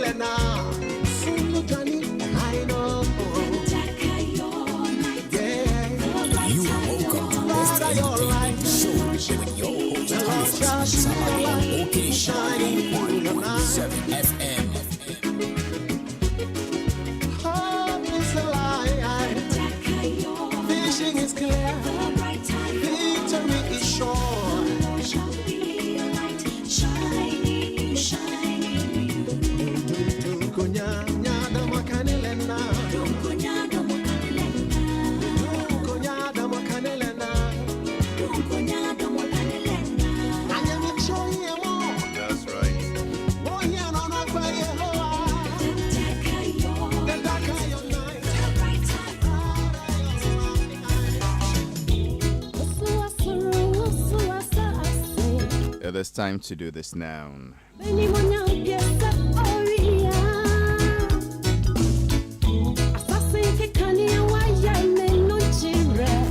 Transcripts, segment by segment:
You are welcome to Best Entertainment Show with your host Halifax Ansah-ADDO on OK 101.7 FM. Hope is a lie. Fishing is clear. Victory is sure. Shining, shining. That's right. It is time to do this now.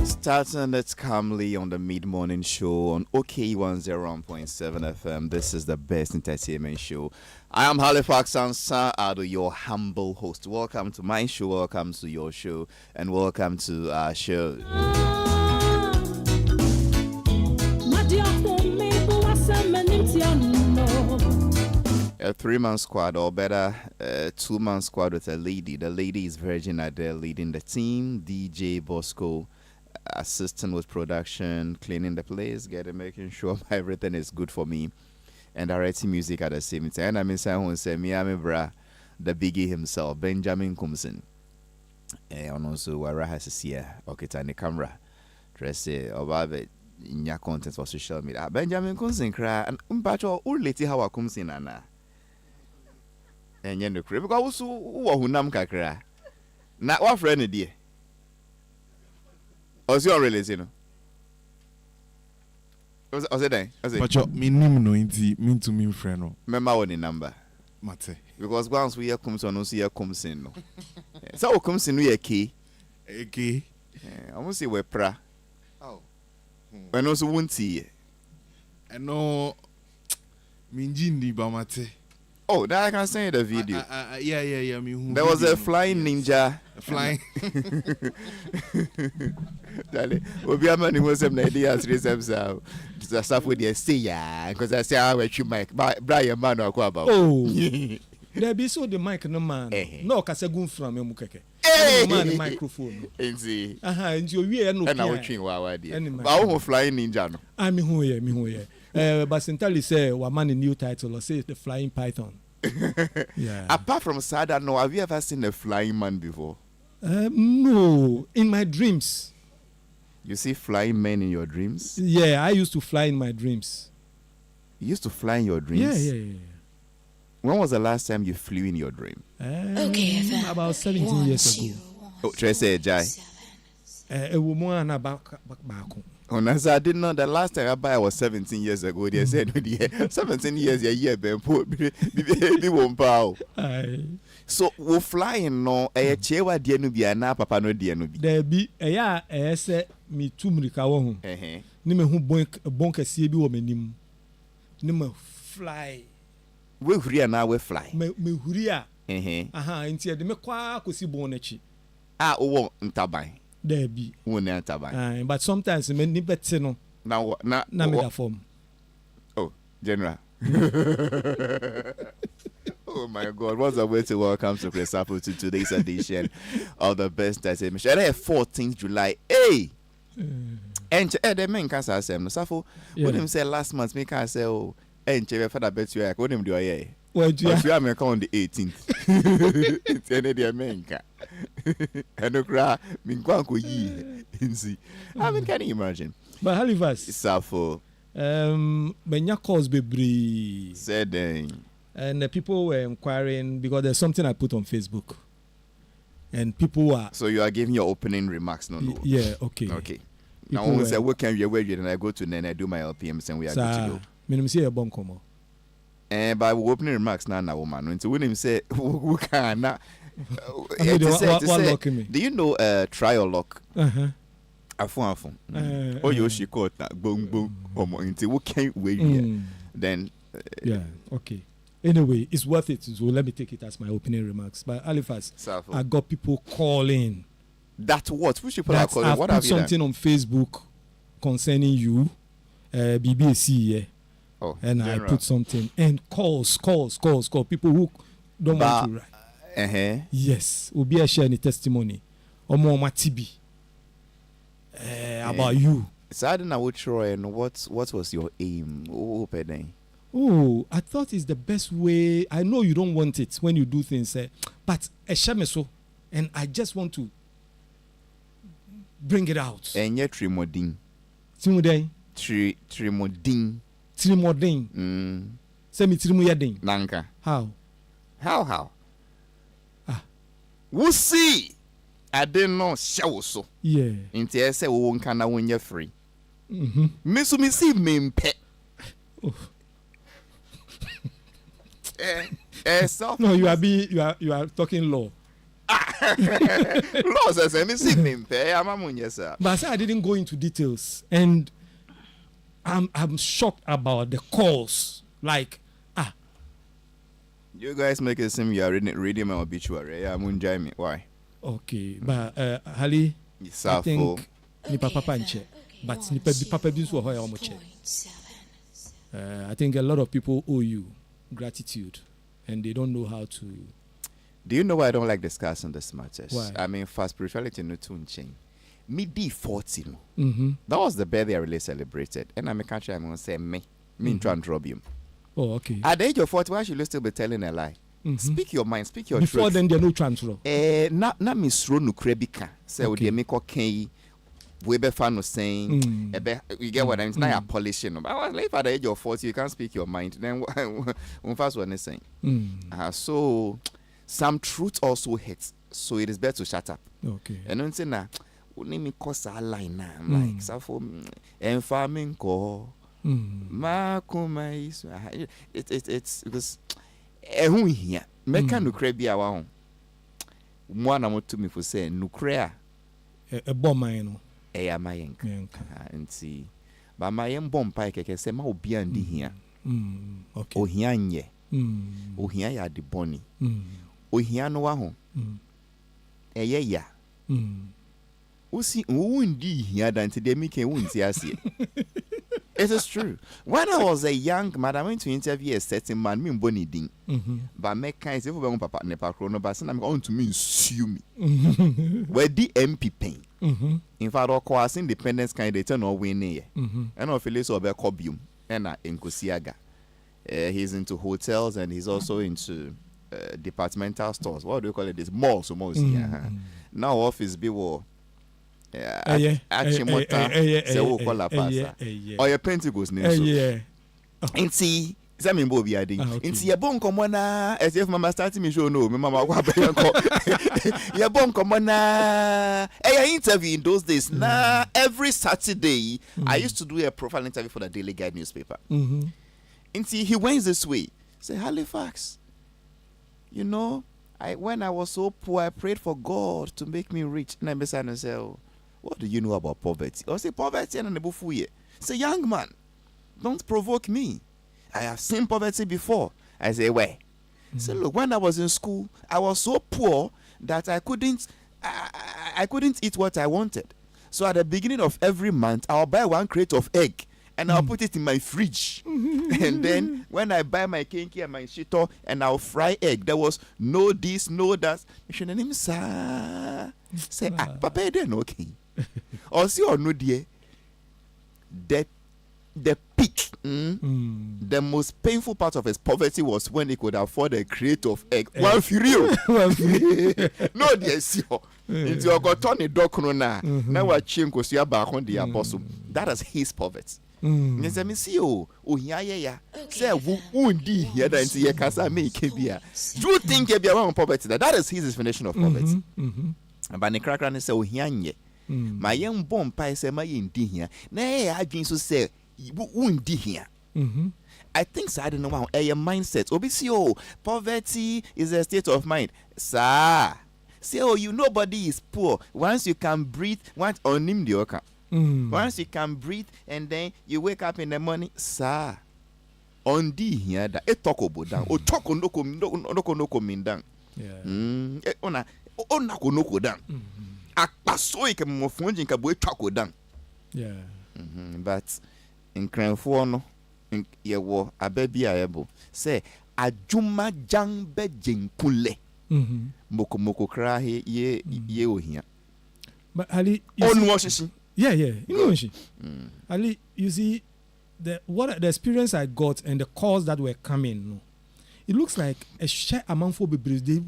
Starting Let's Calmly on the mid-morning show on OK 101.7 FM. This is the Best Entertainment Show. I am HALIFAX ANSAH-ADDO, your humble host. Welcome to my show, welcome to your show, and welcome to our show. A 3-man squad, or better, 2-man squad with a lady. The lady is Virgin Adele leading the team. DJ Bosco assisting with production, cleaning the place, making sure everything is good for me, and directing music at the same time. And I mean, someone say, "Miami bra," the biggie himself, Benjamin Kumsin. And also, Wara has a seer, okay, tiny camera, dress obabe in your content for social media. Benjamin Kumsin cry and umpacho uleti how Kumsin ana. And you know, because also who nam kakra. Na what friend dear. Was you really, you know? Was it then? But your minimum mean to me, friend. Remember what the number? Mate. Because once we comes on, see comes in. So comes in we a key. A key. I want to see where pra. Oh. When also won't see. I know. Minjindi Bamate. Oh, that I can say the video. Yeah. There was a flying ninja. Flying. Dale, obi amani was some idea three steps out. The stuff with the say yeah, because I say I want you mic. Brian man or about. Oh, there be so the mic no man. No, kase gun from me mukeke. Man microphone. Enzi. Nti owie no. And I watching wa dia. But I flying ninja no. I me hu ye. But Sintali say wa man a new title or say the Flying Python. Yeah. Apart from Sada, no, have you ever seen a flying man before? No, in my dreams. You see flying men in your dreams? Yeah, I used to fly in my dreams. You used to fly in your dreams? Yeah. When was the last time you flew in your dream? About 17 years ago. Oh, Tracy Jai. A woman back. Oh, I didn't know the last time I buy was 17 years ago. They said, 17 years a year, baby won't pow. So, we flying no, a chewa dienubia na papa no dienubi. There be a say me two mrika wo. Nime hu bonk sie bi wo menim. Nime fly. We huri na we fly. Me huri a. Nti e de me kwa kosi bon nachi. Owo ntaban. There be. But sometimes me ni beti no. Na me da form. Oh, General. Oh my God, what's the way to welcome to Chris Apple to today's edition of the Best Entertainment Show. 14th July. Hey! And the men can't say, no, Safo, what him say last month, me can't say, oh, and Chevy for the bet you, what him do I? Well, you are on the 18th. It's any dear men. And the cry, Minquanco ye. I mean, can you imagine? But Halifax, Safo, Benya calls be said, and the people were inquiring because there's something I put on Facebook, and people were. So you are giving your opening remarks, no? Yeah, okay. Now, when say what can you wear, and I go to then I do my LPMs and we are good to go. Minimum say a bon como. And by opening remarks, now, woman, when to win him say, who can not? Do you know trial lock? Afun. Oh, you she caught that boom, or more into what can't wait. Then, yeah, okay. Anyway, it's worth it. So let me take it as my opening remarks. But Halifax, Safo. I got people calling. That what? Which people are That calling? I've What put have you done? something on Facebook concerning you, BBC, yeah. Oh, And general. I put something and calls. People who don't want to write. Yes, will be a share any testimony. Omo TB. About you. So I don't know what Troy and what was your aim? Oh, I thought it's the best way. I know you don't want it when you do things, but a shameso, and I just want to bring it out. And yet Trimodin. Timudin. Trimodin. Trimodin. Semi Trimuyadin. Nanka. How? How? Ah. We'll see. I didn't know show so. Yeah. Inti I say we won't can when you're free. Mm-hmm. Me see me pet. So No, you are talking law. Law says me see me pet. I'm a yes sir. But I said I didn't go into details, and I'm shocked about the calls. Like, You guys make it seem you are reading my obituary. I'm enjoy me. Why? okay, but Hali, I think nipa papa nche, but nipa papa bi nso ho ya omo che. I think a lot of people owe you gratitude, and they don't know how to. Do you know why I don't like discussing this matters? Why? I mean, for spirituality no tune change. Me D40 no. Mm-hmm. That was the birthday I really celebrated, and I'm a country. I'm gonna say me try and drop him. Oh, okay. At the age of 40, why should you still be telling a lie? Mm-hmm. Speak your mind, speak your Before truth. then, there no transfer. Na misro nukre bika. Say Okay. we make okay. We be fan of saying, you get what I mean? Now you're polishing. But I was like, at the age of 40, you can't speak your mind. Then one first one is saying. So some truth also hits. So it is better to shut up. Okay. And don't say na. Only me cause a line now. I'm like, so for and farming ko. Ma kuma is it's because ehun here. Meka nukre bi awa ho. Mo na mo to me for say nukre A bomb mine. eya mayenka nti ba mayem bompa keke se ma obi andi hia Okay. ohia nye ohia ya de boni ohia no wa ho eye ya usi undi hia dan te de mike unti ase. It is true. When I was a young man, I went to interview a certain man, me mboni din. But me kind say for papa ne pa kro no ba se na me want to me sue me. Where the MP pain. In fact, our course independence candidate no win here. And of Phyllis Obe Kobium and Nkosiaga. He's into hotels and he's also into departmental stores. What do you call it? This malls almost. Now office be war. Achimota se wo kola pasa or your pentecost name so nti se me mbo bi ade nti ye bon komo na as if mama start me show no me mama kwa be ko ye bon komo na interview in those days na every Saturday I used to do a profile interview for the Daily Guide newspaper nti he went this way say Halifax, you know, when I was so poor I prayed for God to make me rich and I beside myself. What do you know about poverty? Or say poverty and a say, young man, don't provoke me. I have seen poverty before. I say, where? Say, look, when I was in school, I was so poor that I couldn't eat what I wanted. So at the beginning of every month, I'll buy 1 crate of egg and I'll put it in my fridge. And then when I buy my kinky and my shito and I'll fry egg, there was no this, no that. Say, papa, then okay. Or see or no dear, the peak, the most painful part of his poverty was when he could afford a crate of egg. One furious. No dear, see into your got Tony Dokrona. Now what chinko see back on the apostle. That is his poverty. Yes, I see you. Oh, yeah. Say, woundy here than see a casa make here. Do you think you be around poverty? That is his definition of poverty. But the cracker and say, oh, here. My young bomb pie say my indi here. Nay, I been so say woundy here. I think so, I don't know a mindset. Obviously, poverty is a state of mind. Sir, say, you nobody is poor. Once you can breathe, once on him the once you can breathe and then you wake up in the morning, sir. on di here that e talk obo down o talk no coming down ona ko down akpaso e ke mo fonjin ka boy talk down but in cranfo no ye wo ababi ayebo say adwuma jan be jenkule moko kra ye ohia but Ali you know she Ali, you see the experience I got and the calls that were coming, no, it looks like a share among for people. They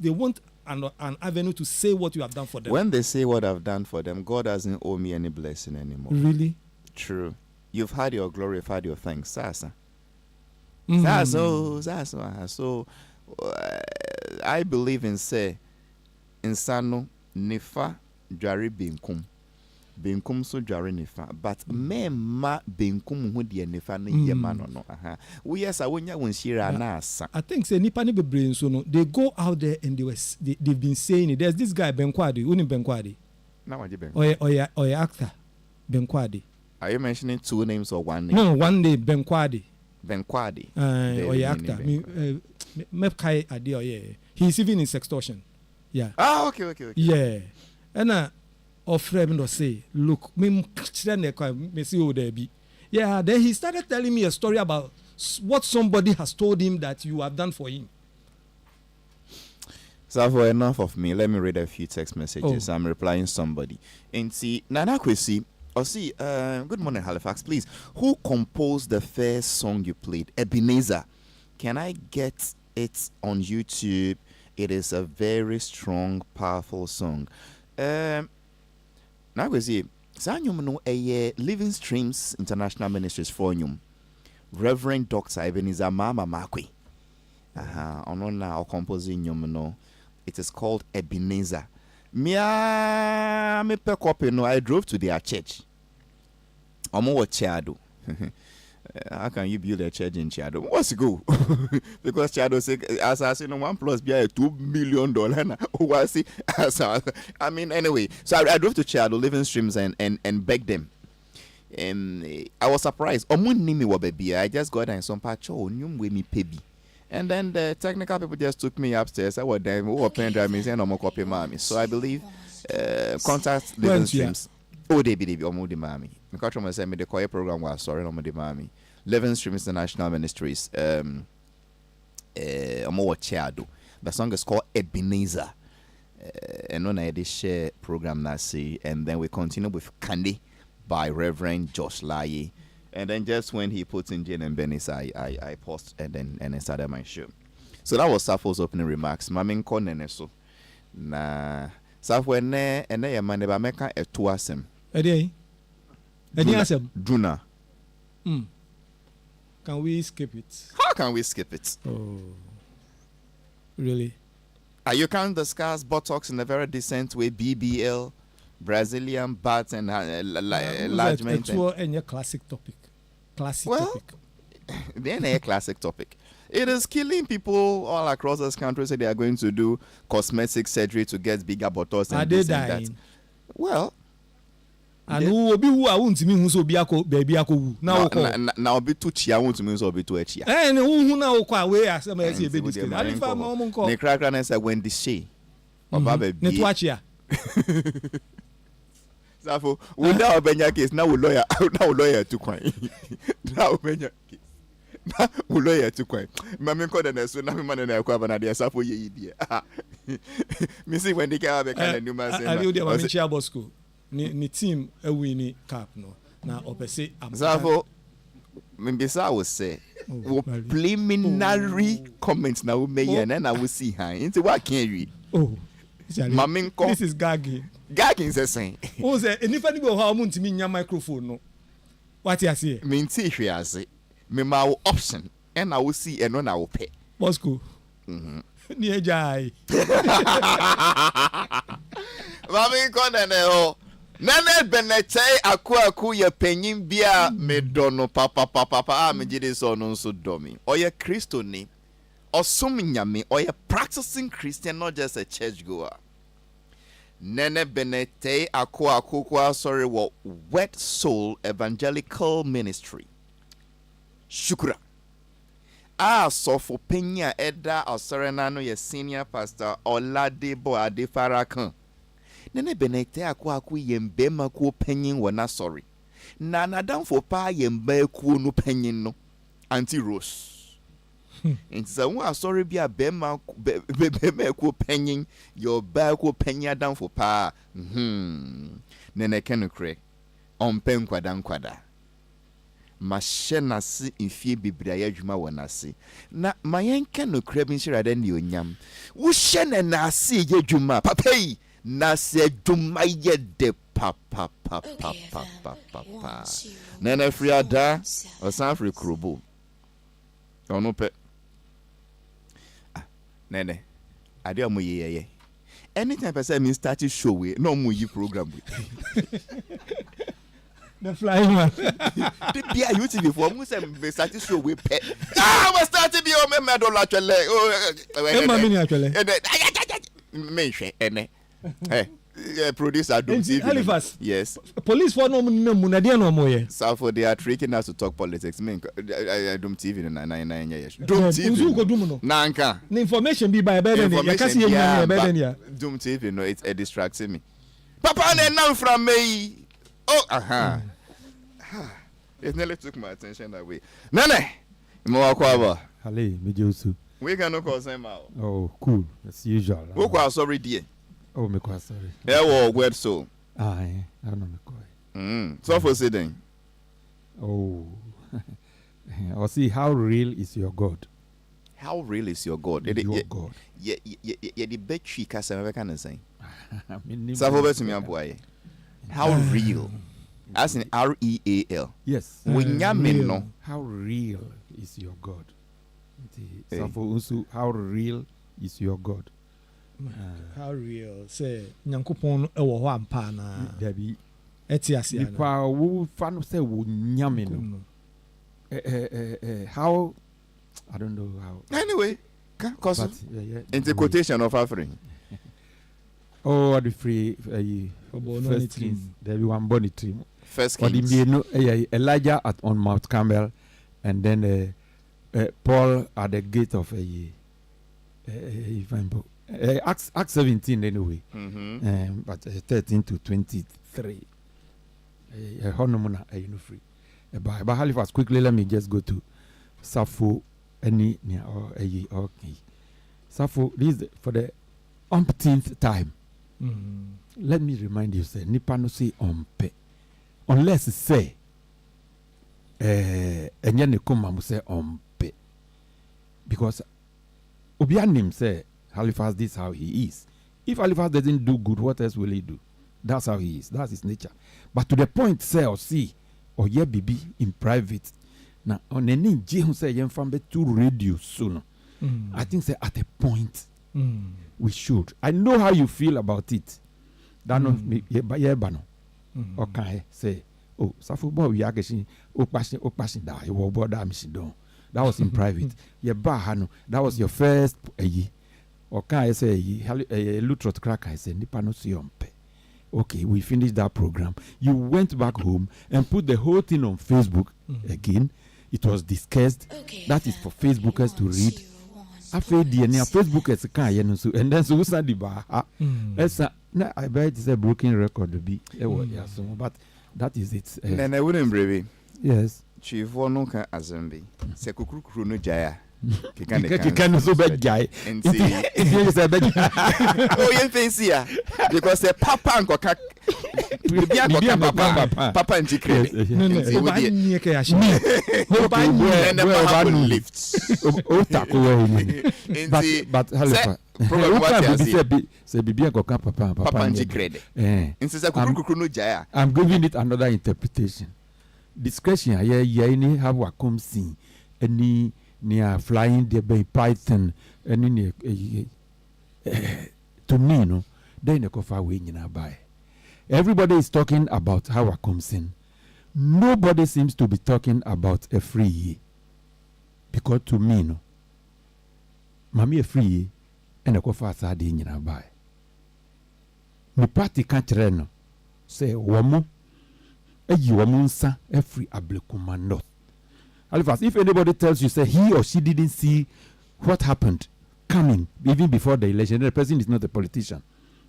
want an avenue to say what you have done for them. When they say what I've done for them, God doesn't owe me any blessing anymore. Really? True. You've had your glory, you've had your thanks. Sasa. So I believe in say insano nifa jari binkum. Benkum so dware nefa but memma benkum hu de nefa no yema no we yes awonya won shira na asa. I think say nipa ne bebre so no they go out there and they've been saying it. There's this guy Benkwade, uni Benkwade na waje ben oya actor Benkwade. Are you mentioning two names or one name? No, one name Benkwade oya actor me kai ade oya he's even in sextortion. Okay. Yeah. And offer him to say, look, me see who there be. Yeah, then he started telling me a story about what somebody has told him that you have done for him. So for enough of me, let me read a few text messages. I'm replying somebody. And see, Nana Kwesi, good morning, Halifax. Please, who composed the first song you played? Ebenezer. Can I get it on YouTube? It is a very strong, powerful song. Now we see Sanyum no a Living Streams International Ministries for you. Reverend Dr. Ebenezer Mama Makwe. On composing no. It is called Ebenezer. Me pe copy no. I drove to their church. Omo wa Chiado. How can you build a church in Chiado? What's go? Because Chiado say as I say no 1 plus be $2 million na. I mean anyway, so I drove to Chiado, Living Streams and begged them. And I was surprised. Omunimi wa baby. I just got in some patch nyum we me pebi. And then the technical people just took me upstairs. I was there, who pen drive me and no more copy mommy. So I believe contact Living Streams. They be omo de mami. Because I say me the choir program was sorry omo de mami. Living Streams International Ministries omo Chiado. The song is called Ebenezer. And on I share program na see, and then we continue with Candy by Reverend Josh Laye. And then just when he puts in Jane and Bennis, I paused and I started my show. So that was Safo's opening remarks. Mamin konene so na Safo ne ya mane ba meka eto asem. Edi asem. Duna. Can we skip it? How can we skip it? Oh, really? You can discuss buttocks in a very decent way, BBL, Brazilian butts and enlargement. And a classic topic. Topic. Then a classic topic. It is killing people all across this country. Say they are going to do cosmetic surgery to get bigger buttocks. Are they dying? That. Well, and who be who I want to mean who be baby ako now be too chia want to mean so be too chia. And who now kwa we as some say be this. Alifa mom ko. Ne krakra na say when the she. Oba baby. Ne to chia. Safo, we now benya case now lawyer to kwan. Now benya case. Now lawyer to kwan. Mama ko na so na me man na kwa bana dia Safo ye yi dia. Me see when they can be kind of new man say. Ali dey mama chia Bosco. Ni team win cap no. Na opese am. Safo Mbisa will say preliminary comments now me and then I will see her. Into what can read? Oh. This is gagging. Gagging is saying. Oh, say anybody go how much me microphone no. What you say? Me see here say me ma option and I will see and then I will pay. Bosco. Ni jai. Mami konene Nane benete aku ye penyin bia me dono papa me jide so no so domi. Oye Christo ni osum nyame oye practicing Christian, not just a church goer. Nene benete aku kwa sorry what Wet Soul Evangelical Ministry. Shukura. sɔfo penya ɛda ɔsɔrena no yɛ senior pastor Oladebo Adefarakan nene benete akɔ yɛn bɛma ko penyin wɔ na sorry na nadamfo pa yɛn ba ko no penyin no anti Rose nti sɛ wo asɔre bi a bɛma ko penyin yɛ ba ko penya damfo pa nene kenukre ɔmpɛ nkwada mahyɛ nase mfie bebree ayɛ adwuma wɔ nase na mayenka no kra bi nhyirade ne onyam wo hyɛ ne nase yɛ adwuma papa yi nase adwuma yɛ de papa nana free ada osan free krobo ɔno pɛ nene ade amu yeye anytime person me start show we no mu yi program we the flying one. The be a YouTube for me say me start show we pet. We start be o me medal actually. E ma me actually. Me hwe ene. Producer Dom TV. Halifax. Yes. Police for no na dia no mo ye. So for they are tricking us to talk politics. Me Dom TV na years. Dom TV. Uzu ko dum no. Na anka. The information be by beden ya kasi ye nyame beden ya. Dom TV no it's distracting me. Papa na now from me. Oh, it nearly took my attention that way. Nene, Moakwaba. Hale, Mijosu. We cannot call them out. Oh, cool. As usual. Who quite sorry, dear? Oh, me quite sorry. There were word so. I don't know me quite. So for sitting. Oh, I'll see how real is your God. How real is your God? Your God. Yeah, the bet she cast a can say. So to me, how real? As in REAL. Yes. No. How real is your God? How real is your God? How real? Say, Nyankopon ewo ho ampa na. Dabi. Eti asia. Nipa wo fan say wo nyame no. How I don't know how. Anyway, cause into quotation of offering. Oh, the free first kings. There be one bonny team. First kings. Elijah on Mount Carmel, and then Paul at the gate of Acts 17 anyway. But 13 to 23. Free. But Halifax, quickly let me just go to Sappho. Okay. Sappho, this is for the umpteenth time. Let me remind you, say, nipa no say ompe. Unless say, enye ne koma mu say ompe. Because Obianim say, Halifax, this is how he is. If Halifax doesn't do good, what else will he do? That's how he is. That's his nature. But to the point, say, or see, or ye bibi in private. Now, on any Jehun say, yen fambe to radio soon. I think, say, at a point, we should. I know how you feel about it. That no me bano. Okay, say, oh, Safu boy we agashi opashin da you wo boda don. That was in private. That was your first okay, say Lutrot crack I say nipa no siompe. Okay, we finished that program. You went back home and put the whole thing on Facebook again. It was discussed. Okay, that is for Facebookers to read. After the Facebook is a and then so the bar. I bet it's a broken record to be but that is it. Then I wouldn't brave. Yes. Chief no can azambi. Se kukuru no jaya. Can so bad guy. And see, oh, you fancy ya because the papa and coca. Papa and Jikre. But I'm giving it another interpretation. Discretion, have what comes see any near flying the bay python any to me, no, then the coffee way in buy. Everybody is talking about how I comes in. Nobody seems to be talking about a free year. Because to me, no, Mammy a free year and a coffee side in buy. The party can't run. Say, Wamo, a you a monster, every ablecumano. Halifax, if anybody tells you, say he or she didn't see what happened coming even before the election, the person is not a politician.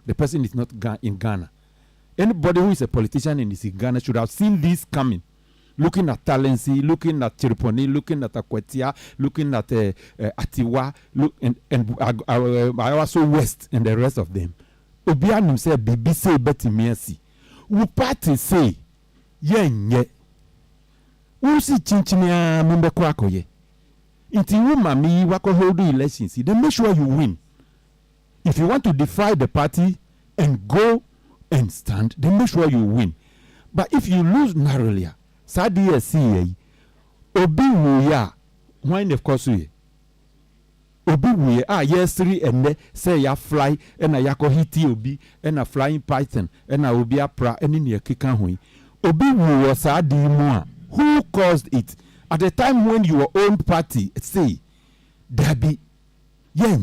The person is not in Ghana. Anybody who is a politician and is in Ghana should have seen this coming. Looking at Talensi, looking at Chiriponi, looking at Akwetia, looking at Atiwa, and also West and the rest of them. Obian himself, Bibi say, Betty Mercy. Who party say, ye. Who see Chinchinia Mumbekwako ye? Inti mami wako hold elections, then make sure you win. If you want to defy the party and go and stand, then make sure you win. But if you lose narrowly, Sadi SCA, Obi Wuya, wine of course, Obi Wuya, yes, 3 and say ya fly, and a yako hiti Obi, and a flying python, and a Obi pra, and in your kikanhui. Obi Wuya Sadi Mua, who caused it? At the time when your own party say, Dabi, ye.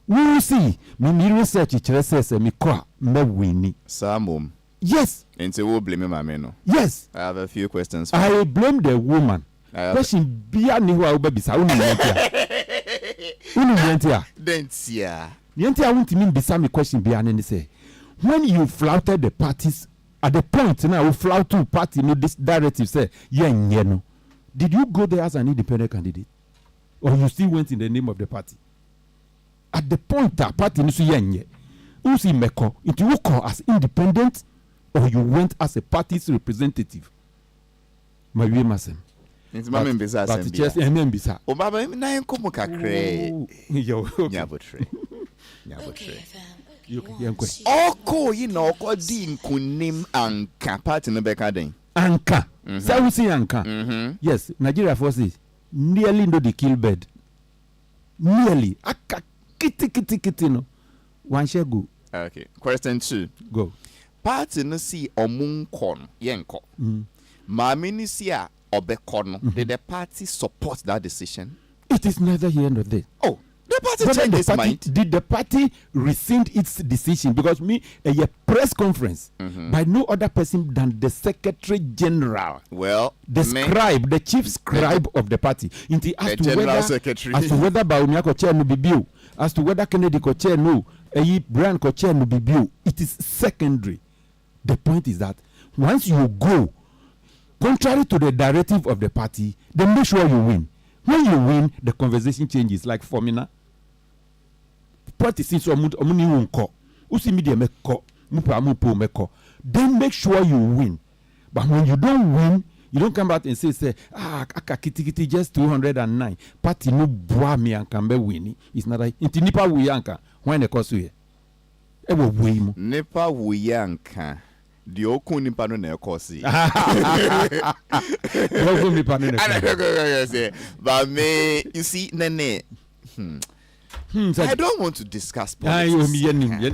We will see. Me research it says me kwa me winning. Samum. Yes. And so we'll blame my man. Yes. I have a few questions. I blame the woman. Question biya ni wa ubebisa uni yentia. Dentia. Yentia won't mean bisa me question biya ni say. When you flouted the parties at the point now you flout to party no this directive say no. Did you go there as an independent candidate? Or you still went in the name of the party? At the point that party nisu yenye, you see meko, into you call as independent or you went as a party's representative. My way masem. It's mama mbisa but just mbisa. O baba na yenko mo kakre. Yo. Nyabotre. Yankwe. Oko yi na oko di nkunim anka party no beka den. Anka. So we see anka. Yes, Nigeria forces nearly know the kill bed. Nearly. Aka kitty no. One share go. Okay. Question 2. Go. Party no si omunkon yenko. Mami ni si a obekono. Did the party support that decision? It is neither here nor there. Oh, the party changed its mind. Did the party rescind its decision? Because a press conference by no other person than the Secretary General. Well, the chief scribe of the party. The General Secretary. As to whether Baumia Koche no be bill, as to whether Kennedy Koche no, Brian Koche no be bill, it is secondary. The point is that once you go contrary to the directive of the party, then make sure you win. When you win, the conversation changes like formula. Party since omuni wonko, usi media meko, mupo meko. Then make sure you win. But when you don't win, you don't come back and say aka kitty just 209. Party no boa me and can be winning. It's not like inti nipa wuyanka when the course we. Ewo wuimu. Nipa wuyanka. The okun nipa no na ekosi. But me, you see, nene. I don't want to discuss politics.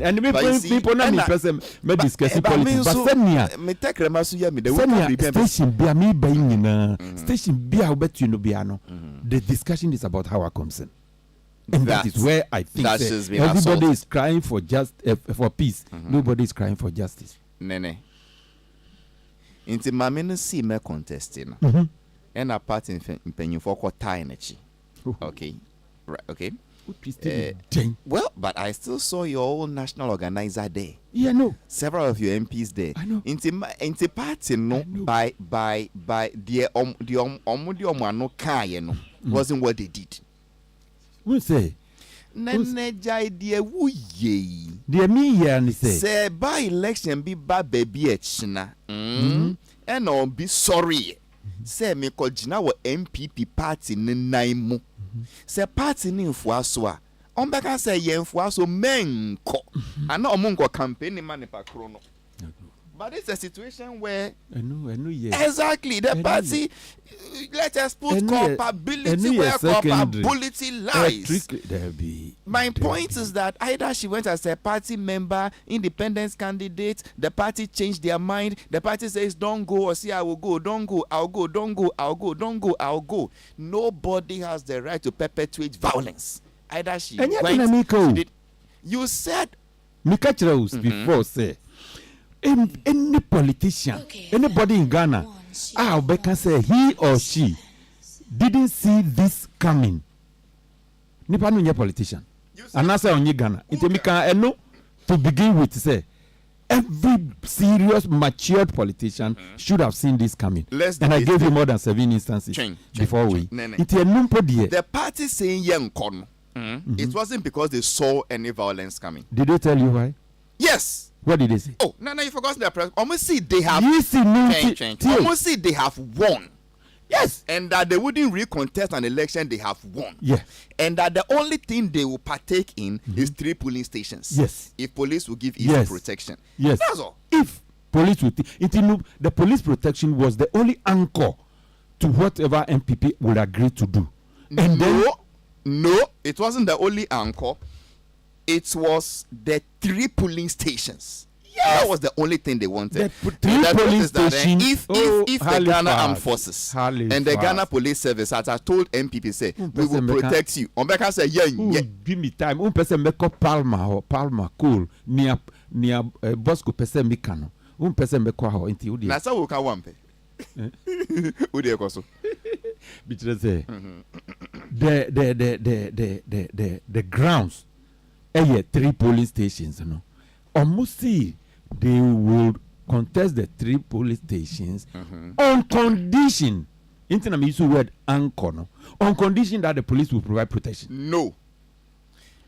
And people not me person me discussing politics. But senia, me take remasu ya me the station bia me buying na station bia obet you no bia no. The discussion is about how I concern. And that is where I think everybody is crying for for peace. Nobody is crying for justice. Nene. Inti mame no si me contesting. And a part in penny for kwa tie. Okay. Right, okay. Well, but I still saw your own national organizer there. Yeah, no. Several of your MPs there. I know. Inti party no by the no kaya no wasn't what they did. Who say? Nene jai die wuye. Dear me here and say by election be ba baby echna. And on be sorry. Say me ko jina wo MPP party ne naimu. Say party ni mfuaso a. On beka say ye mfuaso menko. Ana omunko campaign man pa krono. But it's a situation where I know, yes. Exactly, the party, let us put culpability where culpability lies. My point is that either she went as a party member, independent candidate, the party changed their mind, the party says don't go, or say I will go, don't go, I'll go, don't go, I'll go, don't go, I'll go. Nobody has the right to perpetuate violence. Either she went, she did. You said before say any politician, anybody in Ghana, can say he or she didn't see this coming. Nipa no nye politician. And I say onye Ghana. To begin with, say every serious, matured politician should have seen this coming. And I gave you more than 7 instances before we. The party saying young con, it wasn't because they saw any violence coming. Did they tell you why? Yes. What did they say? Oh, no, you forgot the press. Almost see they have. Almost see they have won. Yes. And that they wouldn't recontest an election they have won. Yeah. And that the only thing they will partake in is 3 polling stations. Yes. If police will give easy protection. Yes. That's all. If police would, the police protection was the only anchor to whatever MPP would agree to do. And no, it wasn't the only anchor. It was the 3 polling stations. Yes. That was the only thing they wanted. The 3 polling stations. If the Ghana Armed Forces and the Ghana Police Service, as I told MPP, say we will protect you. Ombeka say give me time. Person make up Palma cool near Bosco person make no. Person make ho inti udi. Na sa wo ka wampe. Udi ekoso. Because the grounds 3 polling stations no. Almost see they will contest the 3 police stations on condition. Internet use the word anchor, no? On condition that the police will provide protection. No.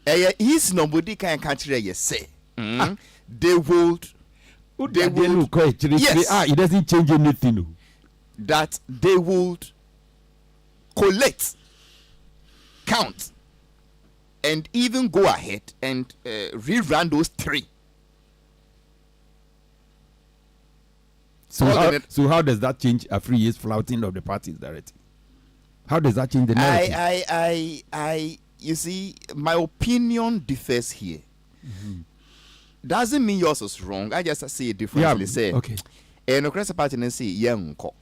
Is nobody can catch you say. They would. Yes. It doesn't change anything. No. That they would collect, count, and even go ahead and rerun those 3. So how does that change a 3 years flouting of the party's directive? How does that change the narrative? You see, my opinion differs here. Doesn't mean yours is wrong. I just say it differently. Say, okay. And the Christian party say young ko,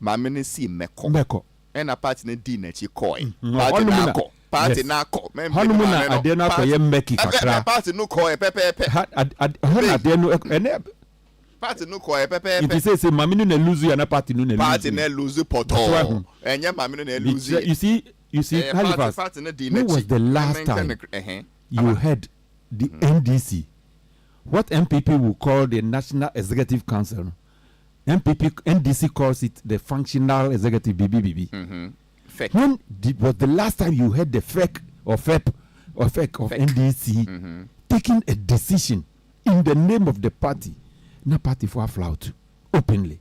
my men see meko, and a party ne di na chi koi. Party na ko, party na ko. Honumuna adena ko ye meki kakra. Party no ko pepe. Party no ko pepe. If you say maminu ne lose you na party no ne lose. Party ne lose poto. Enya maminu ne lose. You see Halifax. When was the last time you heard the NDC, what MPP will call the National Executive Council? NDC calls it the Functional Executive BBBB. When was the last time you heard the FEC of NDC taking a decision in the name of the party? Na party for a flout openly.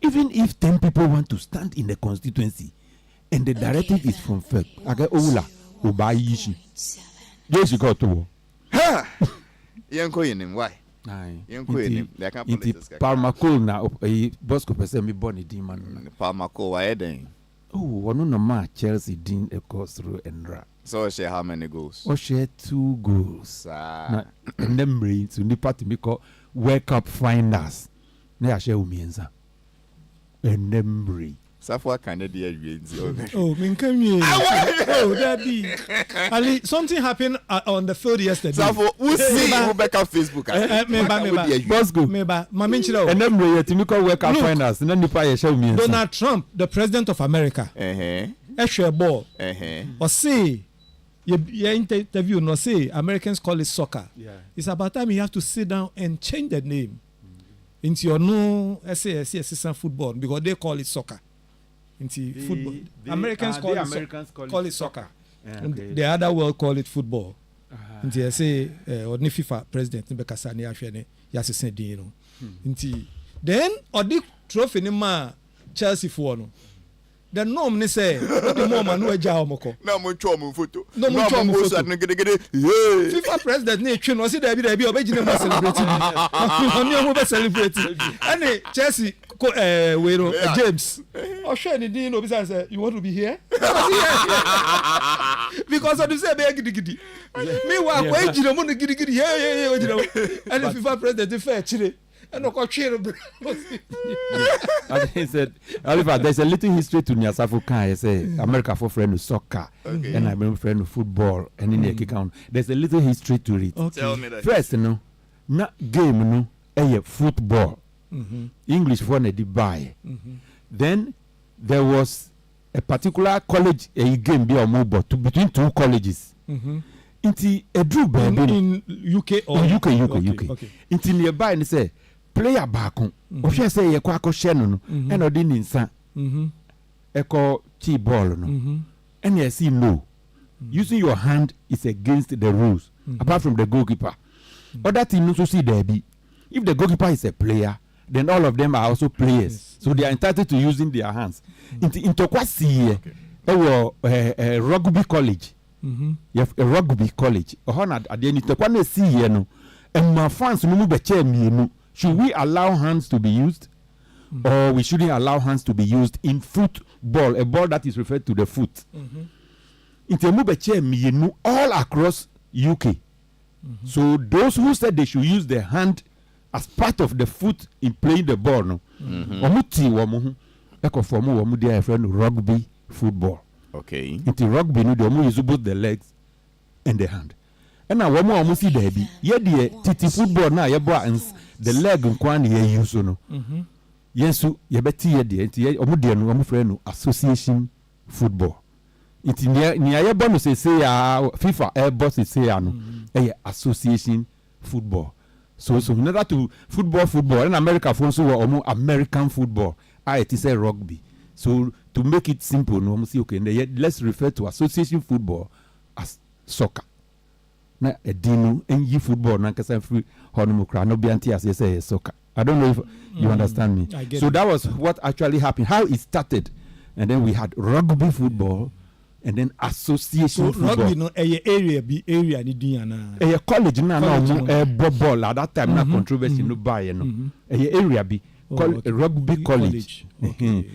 Even if 10 people want to stand in the constituency and the directive is from FEC, aga oula ubayishi. Yes, you got to. Ha! Yanko yenim why? Yanko yenim. They can't politics. Palmacol na Bosco person me born di man. Palmacol why then? Oh, one no ma Chelsea din e course through Endra. So share how many goals? Oh, share 2 goals. Na nemri to ni party me call Wake Up Finders. Na share umienza. Nemri. Safwa Canada UNZ. Oh, oh, that be. Ali, something happened on the field yesterday. Safwa, who see who back up Facebook? Bosco. Meba, Maminchilo. Nemri yetimiko Wake Up Finders. Na nipa ye share umienza. Donald Trump, the president of America. Share ball. Or say your interview no say Americans call it soccer. It's about time you have to sit down and change the name into your new SASC assistant football because they call it soccer. Into football. Americans call it soccer. And the other world call it football. Into say or the FIFA president Bekasani Afene Yasisen Dino. Into then or the trophy ma Chelsea for no. The norm ni say the more man no eja omoko. Na mo twa mo photo. No mo twa mo photo. Yeah. FIFA president ni twe no say there be obegine mo celebrate. Oni mo be celebrate. Any Chelsea we know James. Oh share ni din obi say you want to be here? Because of the say be gidi. Me wa kwa ejire mo no gidi. Yeah ojire. And the FIFA president fair chire. And he said, Oliver, there's a little history to Nyasafu Kai. I say, America for friend of soccer, and I'm friend of football, and in the account. There's a little history to it. Okay. Tell me that. First, not game, football. English for the Dubai. Then there was a particular college game be or more but between two colleges. Inti a drew baby in UK or UK. Okay. Inti nearby and say player back on. Or she say ye kwako shannon and odin in san. Echo chi ball no. And you see no. Using your hand is against the rules. Apart from the goalkeeper. Other team also see there be. If the goalkeeper is a player, then all of them are also players. Yes. So they are entitled to using their hands. Into what see a rugby college. You have a rugby college. At the end of the see here no. And my fans no be no. Should we allow hands to be used? Or we shouldn't allow hands to be used in football, a ball that is referred to the foot. Into all across UK. So those who said they should use their hand as part of the foot in playing the ball, no. They are friend rugby football. Okay. Into rugby, no, they use both the legs and the hand. And now one more see there be. Yeah, the titi football now, the leg and kwan here use no. Yes, so you better hear the friend association football. It's near bonus say FIFA Airbus say association football. So in order to football in America for also American football. It is a rugby. So to make it simple, no say okay, let's refer to association football as soccer. Na edinu enyi football na kasa free honumukra no bianti as say soccer. I don't know if you understand me. So that was what actually happened. How it started, and then we had rugby football. And then association football. Rugby no area ni dunya na. College na ball at that time na controversy no buy no. Area be rugby college. Okay.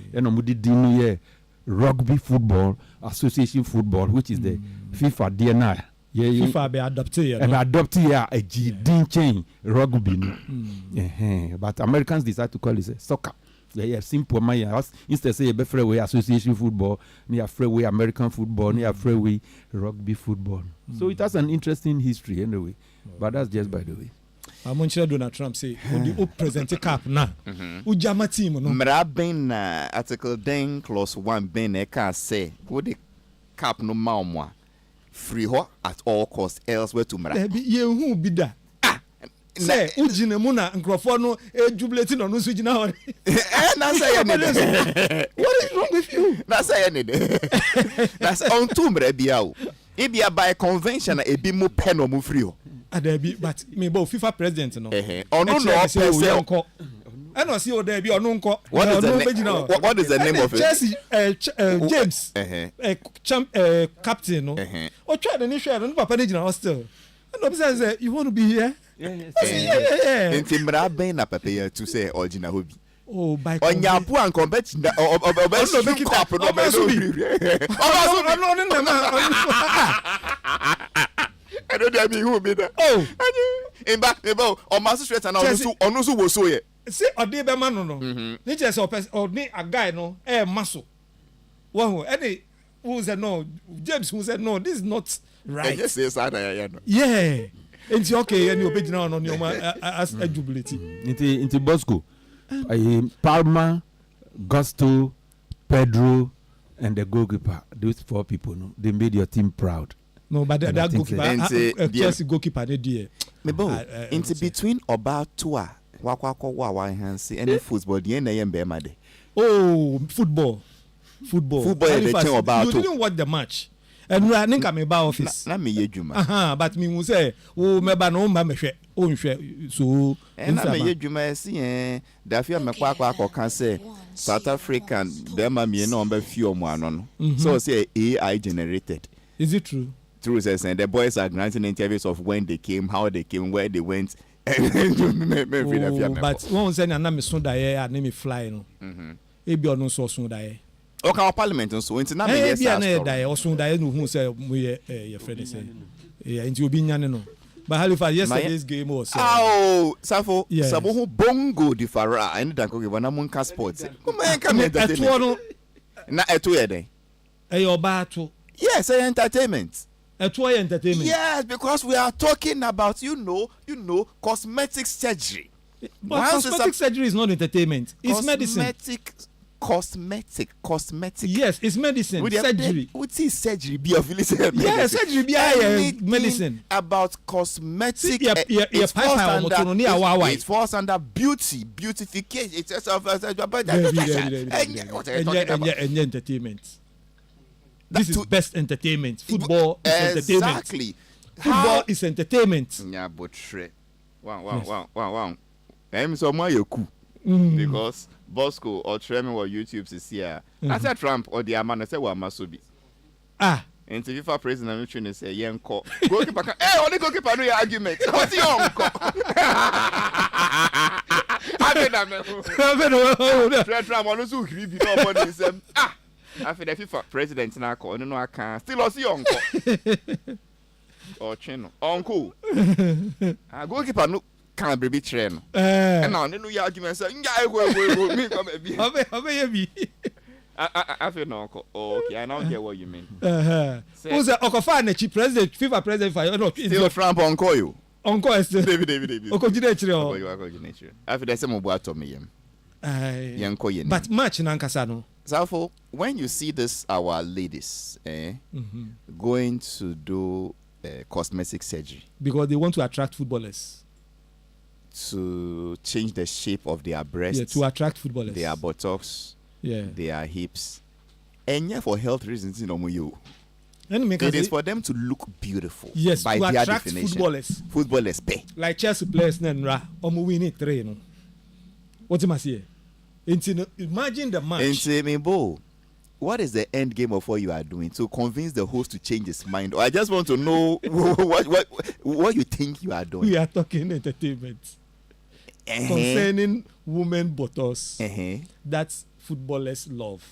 Rugby football, association football, which is the FIFA DNA. FIFA be adopted. And adopted a G chain rugby no. But Americans decide to call it soccer. Yeah, simple my house. Instead say be freeway association football, near freeway American football, near freeway rugby football. So it has an interesting history anyway. But that's just by the way. I'm sure Donald Trump say when the present cap na ujama team no. Mra ben article then clause 1 ben e can say wo the cap no ma omo free ho at all costs elsewhere to mra. Ye hu bi da. Say ujine mu na nkrofo no jubilate no no so gina ho. Na say ye ne. What is wrong with you? Na say ye ne. That's on to mra bia o. E bia by convention e bi mo pen no mo free ho. Adabi but me bo FIFA president no. Ono no person. And I see o there bi ono nko. What is the name of it? Chelsea James. Captain no. O try the ni share no papa dey gina hostel. And no say you want to be here? Yeah. Enti mra ben na papa ya to say original hobby. Oh, by onya pu an compete na obesu cup no be no. I don't know me who be that. Oh. In back o ma straight na onu so wo so ye. See ode be ma no. Ni je say o ni a guy no maso. Wo any who said no, James who said no, this is not right. Yes, no. Yeah. It's okay, and you obey now on your as a jubility. Into Bosco, Palma, Gusto, Pedro, and the goalkeeper. Those 4 people, no, they made your team proud. No, but that goalkeeper, Chelsea goalkeeper, they did. Into between about 2 any football, the end oh, football. You didn't watch the match. And we are ninka me ba office. Na me yedwuma. But me will say, oh, me ba no ma me hwe. O nhwe so. Na me yedwuma si da fia me kwa kan say South African dem ma me no be few omo ano no. So say AI generated. Is it true? True says and the boys are granting interviews of when they came, how they came, where they went. But one say na me so da ye na me fly no. Ebi ono so so da ye. Okay, our parliament so into na me yes. Die osun die no hu say we your friend say. Yeah, into obi nyane no. But Halifax yesterday's game was Safo, sabo hu bongo di fara and dan ko give na monka sports. Man come entertainment. Na eto ye den. Your battle. Yes, entertainment. Eto entertainment. Yes, because we are talking about you know cosmetic surgery. But cosmetic surgery is not entertainment. It's medicine. cosmetic. Yes, it's medicine. Surgery. What is surgery? Be of medicine. Yeah, surgery be medicine. About cosmetic. It falls under beauty, beautification. It's just entertainment. This is best entertainment. Football is entertainment. Exactly. Football is entertainment. Yeah, but wow. I'm so cool because Bosco or Tremor or YouTube is here. I said Trump or the Amanda said, well, Masubi. And the FIFA president, I'm trying to say, Yanko. Goalkeeper, only goalkeeper, no argument. What's your uncle? Trump, I'm also creepy. After the FIFA president, now call, no, I can't. Still, see uncle. Or channel. Uncle. Goalkeeper, no. Can't be trained. And now, no argument. I feel no. Okay, I now get what you mean. Who's the Okofane president, FIFA president? Still Trump uncle you. Uncle is David. Okojinechi. After the same about me. But match Nankasano. So when you see this, our ladies going to do cosmetic surgery because they want to attract footballers. To change the shape of their breasts, to attract footballers, their buttocks, their hips, and for health reasons, it is for them to look beautiful. Yes, by to their attract definition. Footballers pay. Like Chelsea players, winning train. What am I saying? Imagine the match. What is the end game of what you are doing to convince the host to change his mind? Or I just want to know what you think you are doing. We are talking entertainment. Concerning women buttocks that footballers love.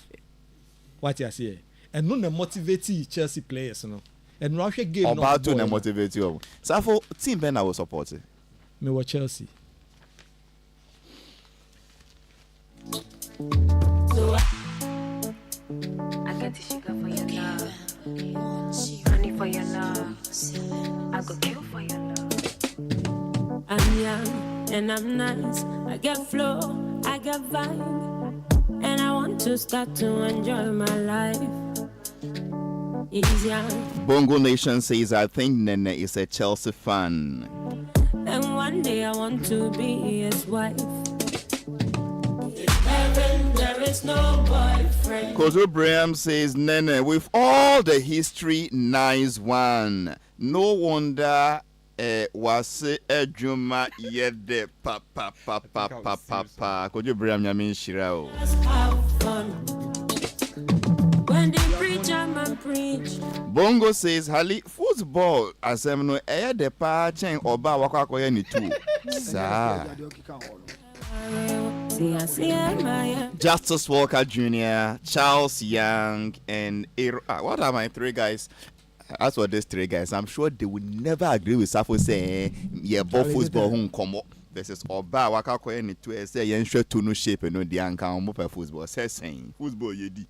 What you say? And no motivate Chelsea players, And Russia game about to motivate you. So for team Ben I was supporting. Me was Chelsea. I get the sugar for your love, honey for your love, I go kill for your love. I'm young and I'm nice, I get flow, I get vibe, and I want to start to enjoy my life. He's young. Bongo Nation says, I think Nene is a Chelsea fan. And one day I want to be his wife. There is no boyfriend. Kozo Braham says, Nene, with all the history, nice one. No wonder was a Juma yede papa. Kozo Braham yamin shirao. Just have fun. When they preach, I'm a preach. Bongo says, Hali, football, as I know, the pa chen oba wakakoye ni tu. Sa. Justice Walker Jr., Charles Young, and what are my three guys? As for these three guys, I'm sure they would never agree with Safo saying, yeah, both football won't come up. This is Oba Wakakoye ni tu say yen share to no shape and no the anka on football. Say saying football yedi.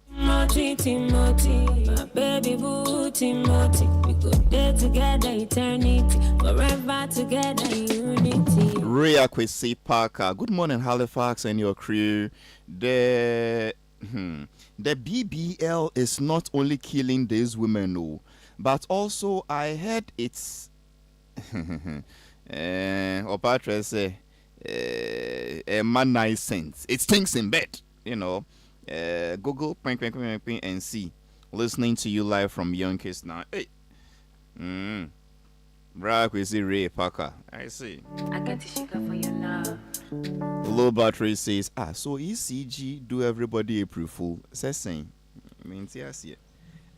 Timothy, my baby boo Timothy. We go there together, eternity, forever together, unity. Rhea Kwesi Parker. Good morning, Halifax and your crew. The BBL is not only killing these women, no, but also I heard it's Opatra say a man nice sense. It stinks in bed, Google and see. Listening to you live from Yonkers now. Hey. Bra Kwesi Ray Parker. I see. I get the sugar for your love. Low battery says, so ECG do everybody April Fool. Says saying. Yes.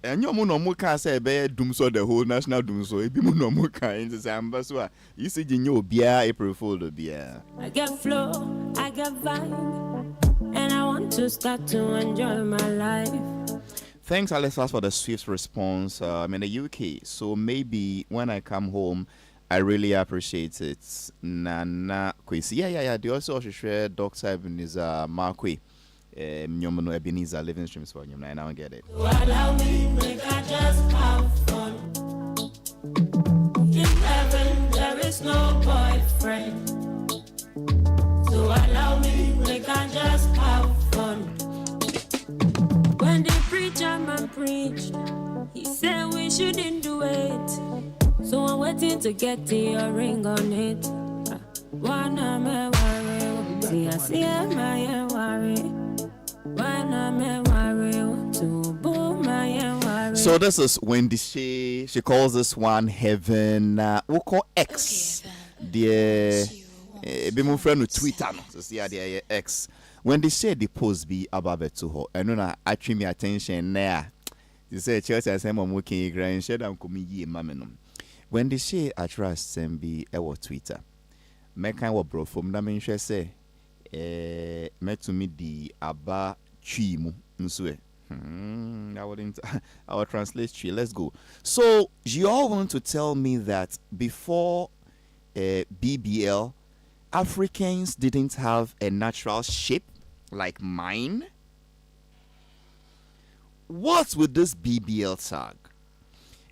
And your mono can say bear doom so the whole national doom so it be mono kind to say ambassador. ECG no beer April Fool the beer. I get flow, I get vibe, and I want to start to enjoy my life. Thanks, Halifax, for the swift response. I'm in the UK, so maybe when I come home, I really appreciate it. Nana Kwesi. Yeah. They also share Dr. Ebenezer Markwe. Nyomono Ebenezer living streams for you. I now get it. Allow me, make I just have fun. In heaven, there is no boyfriend. So allow me, make I just have fun. preached. He said we shouldn't do it. So I'm waiting to get your ring on it. Wanna me worry, see my worry. Wanna me worry, to boom my worry. So this is Wendy she calls this one heaven. We call X. The be my friend with Twitter no. So see the X. When they share the post be about it to her, and then I treat me attention there. You say church as I'm working grand share them come ye maminum. When they share I trust and be our Twitter. Make I bro from that mean say met to me the aba chimu nswe. I wouldn't I will translate tree. Let's go. So you all want to tell me that before BBL Africans didn't have a natural shape like mine? What's with this BBL tag?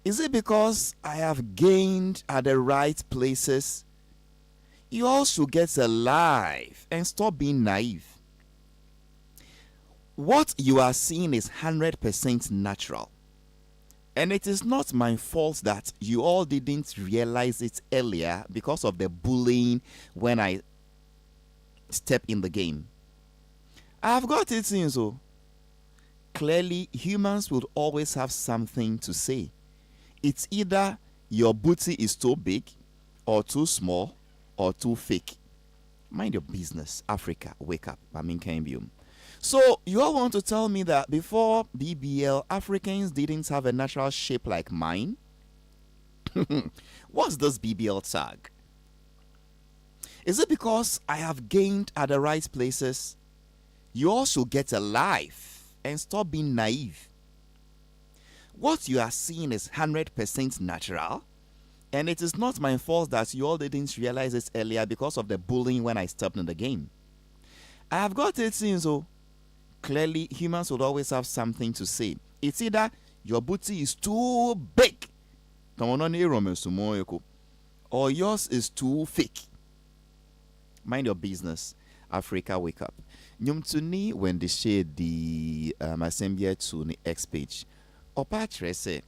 Is it because I have gained at the right places? You all should get alive and stop being naive. What you are seeing is 100% natural. And it is not my fault that you all didn't realize it earlier because of the bullying when I step in the game. I've got it in so. Clearly, humans would always have something to say. It's either your booty is too big, or too small, or too fake. Mind your business, Africa. Wake up. Cambium. So you all want to tell me that before BBL, Africans didn't have a natural shape like mine? What's this BBL tag? Is it because I have gained at the right places? You all should get alive and stop being naive. What you are seeing is 100% natural, and it is not my fault that you all didn't realize this earlier because of the bullying when I stepped in the game. I have got it since so. Clearly, humans would always have something to say. It's either your booty is too big, or yours is too fake. Mind your business, Africa. Wake up. Nyumtuni when they share the assembly to the X page. Opatre say,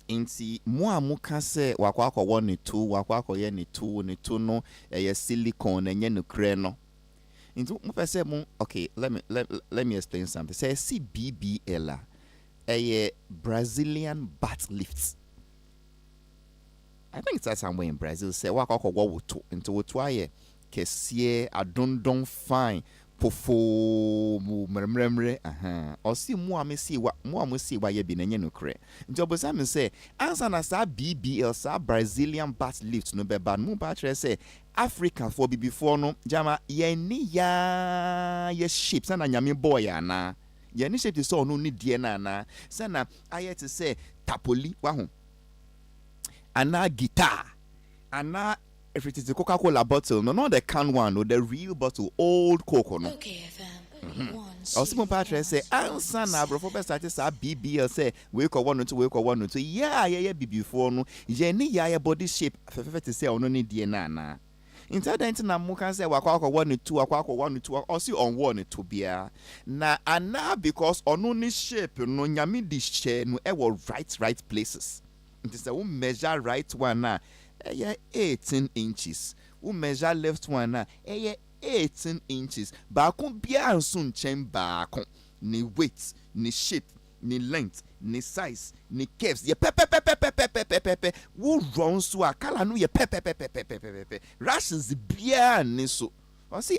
inti mua muka se wakwako 1 ni 2 wakwako ye ni 2 ni 2 no ye silicone enye no kreno. Okay, let me explain something. Say CBBL a Brazilian butt lifts. I think it's somewhere in Brazil. Say wakwako wo to into wotwaye kesie adondon fine pofo mu mremremre osi mu amesi wa ye bi nenye no kre njobo sam say answer na sa BBL sa Brazilian butt lift no be ban mu ba tre say Africa for be before no jama ye ni ya ye shape sana nyame boy ana ye ni shape so no ni die na na sana ayet say tapoli wa ho ana guitar ana if it is a Coca-Cola bottle, no, not the can one, no, the real bottle, old Coco, no. Okay, also, my partner say, answer now, bro, for best artist, BBL say, wake or 1 or 2, wake or 1 or 2. Yeah, before no, Jenny, yeah, body shape, to say, on any DNA. Instead, na muka say, wakwako 1 or 2, wakwako 1 or 2, or see on 1 or 2 beer. Na, and now because on only shape, no, yami this share, no, ever right places. It is a measure right one now. 18 inches. We measure left one na 18 inches. Baako bia nso nchen baako. Ni weight, ni shape, ni length, ni size, ni curves. Ye pepe. Wo run so akala no ye pepe. Rashes bia ni so. O see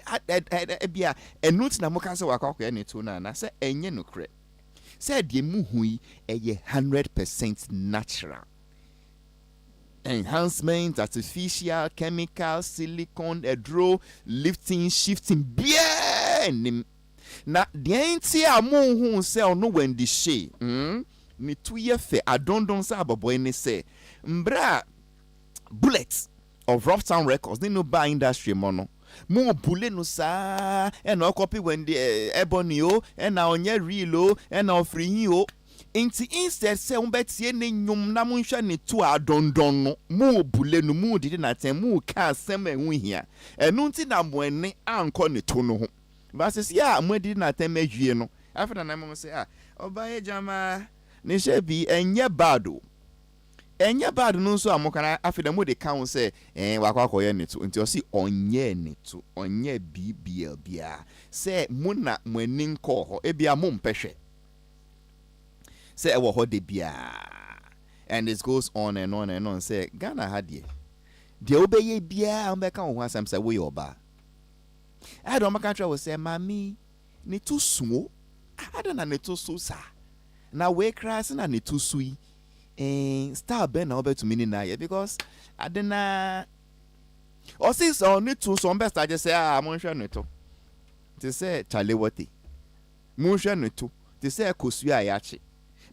bia enut na mo kan se wakakọ ni to na se enye no kre. Se de mu hui 100% natural. Enhancement, artificial, chemical, silicone, edro, lifting, shifting, bien. Na dienti amu hu se ono wendi she. Ni 2 year fe adondon sa aboboy ni se. Mbra bullets of Rough Town Records, they no buy industry mono. Mo bule no sa e no copy when the ebony o e na onye real o e na ofrihin o. Instead say umbetie ne nyum na munhwa ne to adondon no mo bule no mu didi na tem mu ka asem enhu hia enu nti na mo ene anko ne to no ho ba se ya mo didi na tem ahwie no after na mo say obaye jama ne she bi enye bado enye bado no so amokana afida mo de count say wakwa akoye neto nti o si onye neto onye bbl bia say muna mwanin ko ho ebia mo mpehwe say ewo ho de bia. And it goes on and on and on. Say Ghana had ye the obey bia ambeka ho asem say we oba I don't country will say mami ni too small I don't na too so sa na we crass na ni too sweet star ben na obe to me na ye because I didn't or since on need to some best I just say mon hwe no to they say chale wote mon hwe no to they say kosu ayachi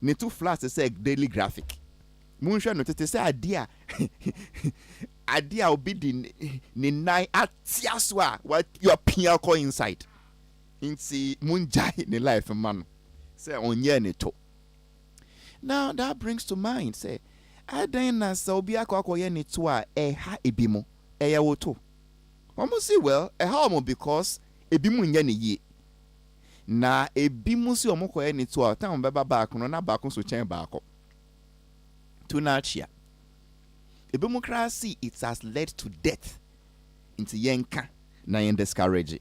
ni too flat they say daily graphic mon hwe no to they say idea will be the nine atiaswa what your pia ko inside inti munjai ni life man say onye ne to. Now that brings to mind say adan na sa obi akoye ne to a ha ebimo eya woto omo see well ha omo because ebimu nya ne ye na ebimu si omo koye ne to a tan beba back no na back so chen back to na chia democracy it has led to death into yenka na yen discourage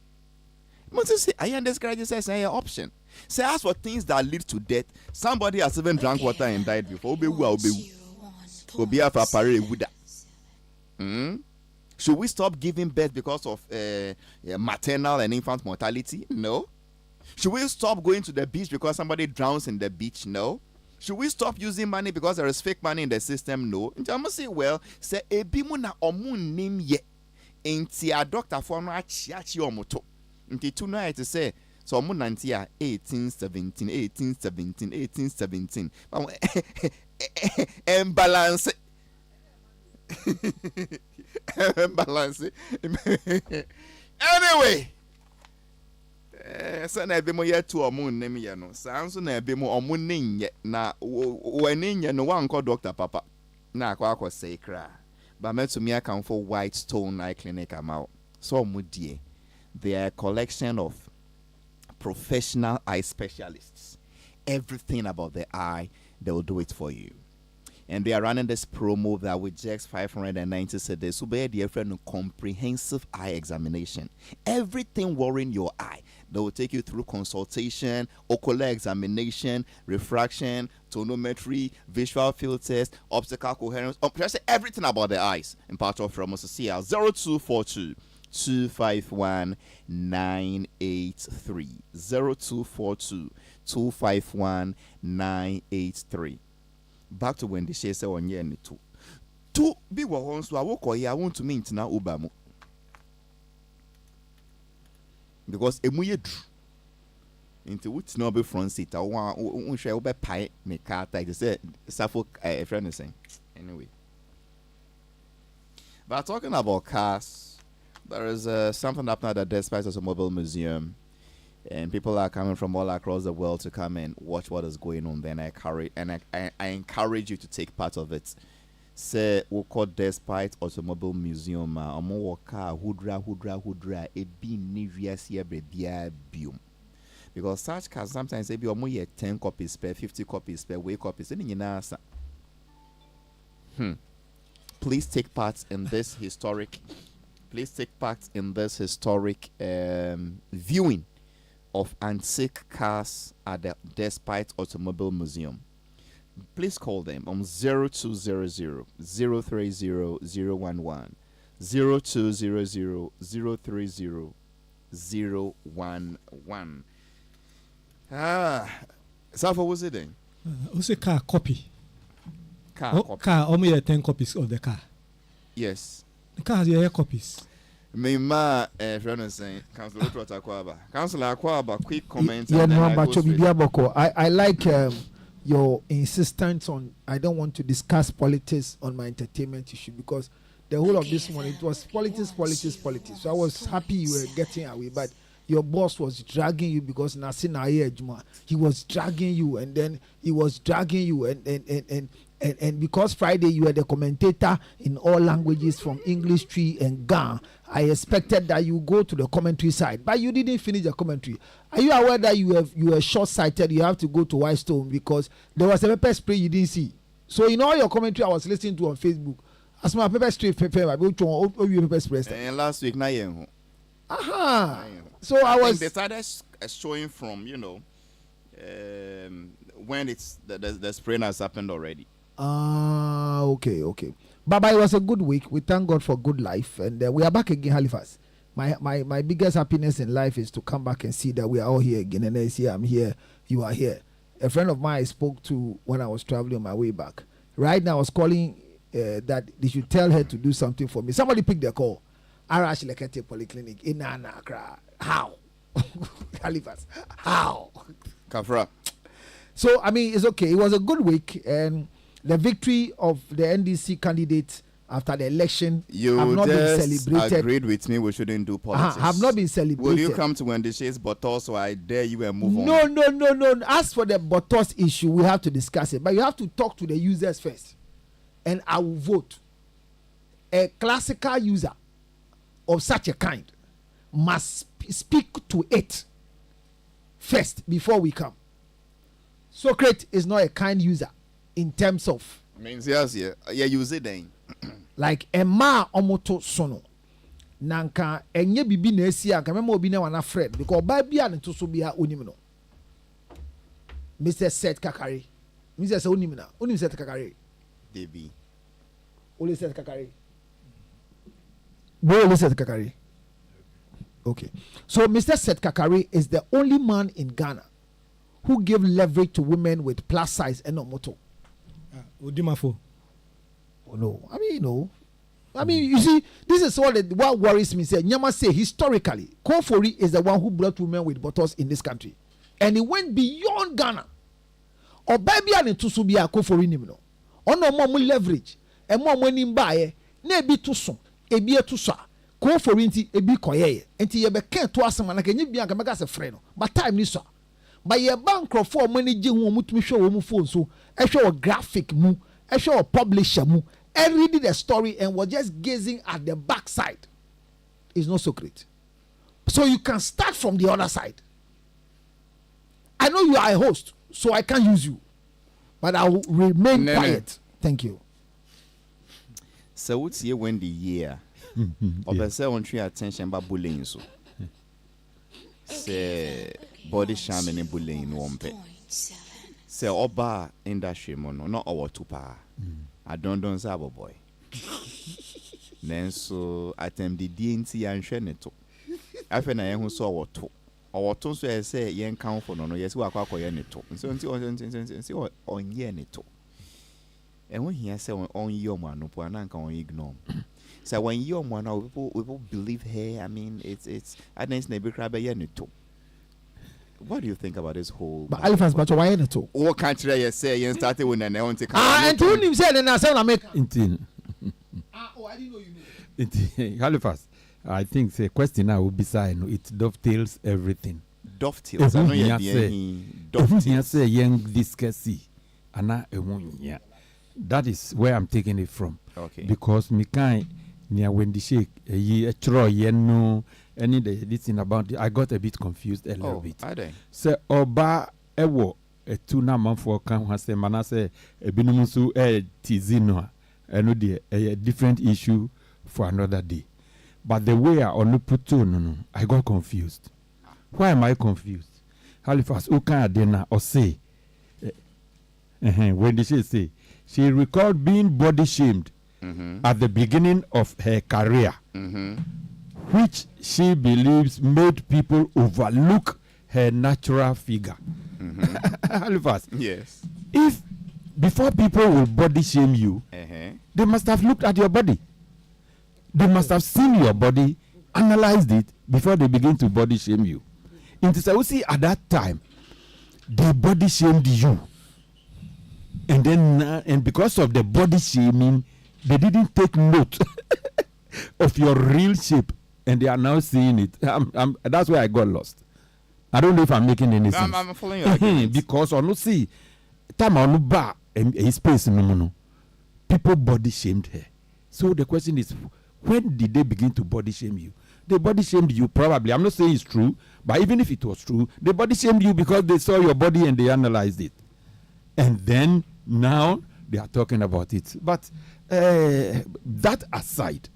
must say I discourage says an option say as for things that lead to death somebody has even drank water and died before obi afa pare ewuda should we stop giving birth because of maternal and infant mortality? No. Should we stop going to the beach because somebody drowns in the beach? No. Should we stop using money because there is fake money in the system? No. I must say, well, say ebimu na omu nim ye. Inti a doctor for no achi omoto. Inti tu no to say so omu nanti a 1817. Imbalance. Imbalance. Anyway. So na ebe mo ye to omu nim ye no sanso na ebe mo omu nin na wani nye no wan ko doctor papa na akwa say kra ba me to me account for White Stone Eye Clinic amount so omu die they are a collection of professional eye specialists. Everything about the eye they will do it for you. And they are running this promo that with just 590 cedis so be the friend comprehensive eye examination. Everything worrying your eye, they will take you through consultation, ocular examination, refraction, tonometry, visual field test, optical coherence, everything about the eyes. And part of from us CL 0242 251 983 0242 251 983. Back to when the share say on year ni two be wo hon so awoko ya want to meet na uba mu because emu ye dru into what no be front seat one hwe be pai me car tag say safo a friend is saying anyway. But talking about cars, there is something happening at the Despite Automobile Museum. And people are coming from all across the world to come and watch what is going on. Then I encourage you to take part of it. Say we call Despite Automobile Museum. Omo car hudra ebi ni viasi ebia biom. Because such cars sometimes ebi omo ye 10 copies per 50 copies per way copies. Please take part in this historic. Please take part in this historic viewing of antique cars at the Despite Automobile Museum. Please call them on 0200 030 011 0200 030 011. Safo, what's it then? What's a car copy? Copy. Car only 10 copies of the car. Yes. The car has your copies. Me ma friend is saying Councillor Akwaba. Councillor Akwaba, quick comment. Yeah, no, but I like your insistence on I don't want to discuss politics on my entertainment issue because the whole of this morning it was politics. So I was happy you were getting away, but your boss was dragging you because Nasina Ejuma, he was dragging you and then he was dragging you and And because Friday you were the commentator in all languages from English, Tree, and Ga, I expected that you go to the commentary side, but you didn't finish the commentary. Are you aware that you were short-sighted? You have to go to Whitestone because there was a pepper spray you didn't see. So in all your commentary I was listening to on Facebook, as my pepper spray pepper spray. And last week, So I was. They started showing from when it's the spray has happened already. Okay. Baba, it was a good week. We thank God for good life, and we are back again, Halifax. My biggest happiness in life is to come back and see that we are all here again. And I see I'm here, you are here. A friend of mine I spoke to when I was traveling on my way back. Right now, I was calling that they should tell her to do something for me. Somebody picked the call. Arash Lekete Polyclinic in Accra. How? Halifax. How? Kafra. So I mean, it's okay. It was a good week, and the victory of the NDC candidate after the election have not been celebrated. Agreed with me. We shouldn't do politics. Have not been celebrated. Will you come to Wendy Shays Botos, so I dare you and move on? No. As for the Botos issue, we have to discuss it, but you have to talk to the users first, and I will vote. A classical user of such a kind must speak to it first before we come. Socrates is not a kind user in terms of means yes, yeah, use it then. Like Emma Omoto Sono Nanka enye bibi na esi aka memo obi na wana Fred because ba bia ne to so bia onim no Mr. Seth Kakari Mr. Seth onim na onim Seth Kakari Debi Ole Seth Kakari Ole Seth Kakari. Okay, so Mr. Seth Kakari is the only man in Ghana who gave leverage to women with plus size and omoto. Odimafo. Oh no, I mean, you see, this is what worries me. Nyama say historically, Kofori is the one who brought women with bottles in this country, and it went beyond Ghana. Or baby and to subia Kofori nimno. Ono more leverage, and more money buy. Ne be too soon, e be too sa. Kofori inti e be koye. Enti ye be ken to asema na kenyi bi anka mega se frɛ no. But time ni so. But ye bank for money je hu mutumi hwe wo mu phone so. E hwe wo graphic mu, e hwe wo publisher mu. And reading the story and was just gazing at the backside is not so great. So you can start from the other side. I know you are a host, so I can't use you, but I will remain quiet. Thank you. So what's here when the year of a certain tree attention about bullying so say body shaming and bullying one pet. Say oba industry mono not our tupa. I don't say boy. Then so attempt the DNC and Sheneto. I feel I who saw what to. Or to say yen count for no, yes, we are quite neto. So until on yeneto. And when he say on your man, no poananka on ignore. So when your man, people believe her. I mean, it's I didn't never crab a yeneto. What do you think about this whole? But Halifax, but why not? What country you say you started when I want to come? And to him said, and I said, I make. Oh, I didn't know you knew. Halifax, I think the question I will be saying it dovetails everything. Dovetails. I know you dovetails. Say young discussy, ana emunya. That is where I'm taking it from. Okay. Because me kind near when the shake a tro no. Any this thing about it, I got a bit confused a little bit. So oba ewo a tuna man for can has a manase a binumusu tizino and a different issue for another day. But the way I only put no, I got confused. Why am I confused? Halifax uka adena or say when did she say she recalled being body shamed at the beginning of her career. Which she believes made people overlook her natural figure. Halifax. Yes. If before people will body shame you, they must have looked at your body. They must have seen your body, analyzed it before they begin to body shame you. In Tisausi at that time, they body shamed you. And then and because of the body shaming, they didn't take note of your real shape. And they are now seeing it. That's where I got lost. I don't know if I'm making any sense. I'm following you. Because on see, time on ba space no. People body shamed her. So the question is, when did they begin to body shame you? They body shamed you probably. I'm not saying it's true, but even if it was true, they body shamed you because they saw your body and they analyzed it. And then now they are talking about it. But that aside,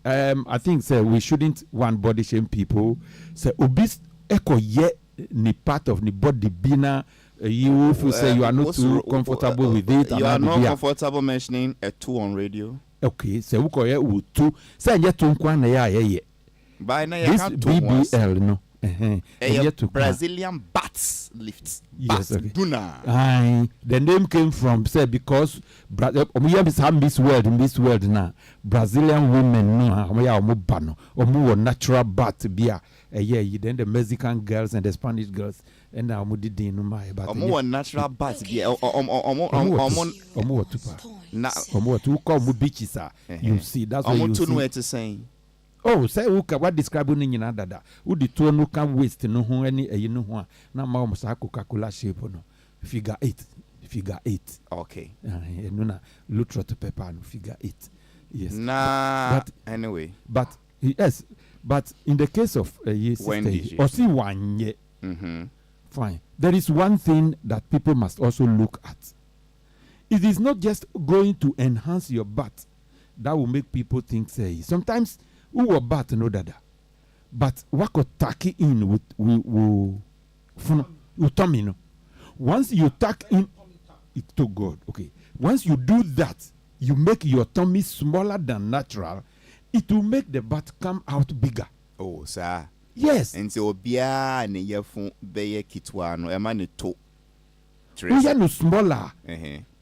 I think we shouldn't want body shame people. So obese echo ye ni part of the body bina. You say you are not too comfortable with it. You are not comfortable mentioning a 2 on radio. Okay, so we call it 2. Say you 2 kwana ya. By now this BBL no. Brazilian bats lifts. Yes, okay. Duna. The name came from because we have this world now. Brazilian women no natural bat beer. Then the Mexican girls and the Spanish girls and now we did no my but natural bat beer. Beaches you see that's what you see. To say. Oh, say what describe ni nyina dada. Who the two no can waste no ho any no ho. Na ma mo sa Coca-Cola shape no. Figure 8. Okay. No na lutro to pepper no figure 8. Yes. Nah. But anyway. But yes, but in the case of or see one ye. Fine. There is one thing that people must also look at. It is not just going to enhance your butt that will make people think say sometimes who were bat no dada, but what could tack in with tummy no. Once you tack in it to God, okay. Once you do that, you make your tummy smaller than natural. It will make the butt come out bigger. Oh, sir. Yes. And so bia ne yefun beye kitwa no e ma ne to. We are no smaller.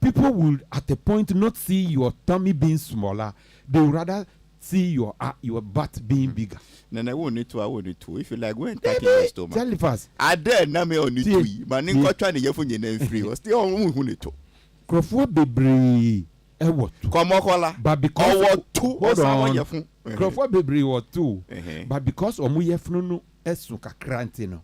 People will at a point not see your tummy being smaller. They will rather see your butt being bigger. No, I won't need to. If you like, go and take your stomach. Tell it fast. I dare na me on it. Man, you got trying to get for your name free. Was still on who need to. Crofo bebre what? Come on, but because what two? Hold on. Crofo bebre what two? But because omu yefunu no esu kakranti no.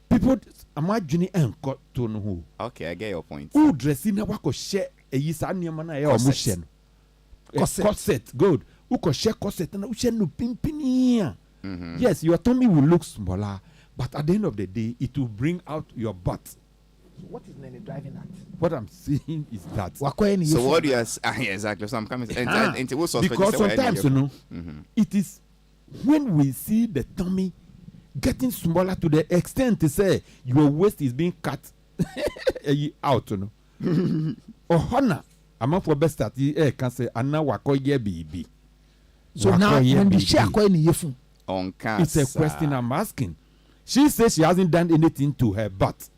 People imagine enko to no who. Okay, I get your point. Who dressing na wako share eyisa niema na ya omu share no. Corset, good. Uko share corset na uche no pimpini. Yes, your tummy will look smaller, but at the end of the day, it will bring out your butt. So what is Nene driving at? What I'm saying is that. So what you are exactly? So I'm coming. Because sometimes you know, it is when we see the tummy getting smaller to the extent to say your waist is being cut out, you know. Or honor. I'm for best at the can say Anna Wakoye baby. So now when the share it's a question I'm asking. She says she hasn't done anything to her butt.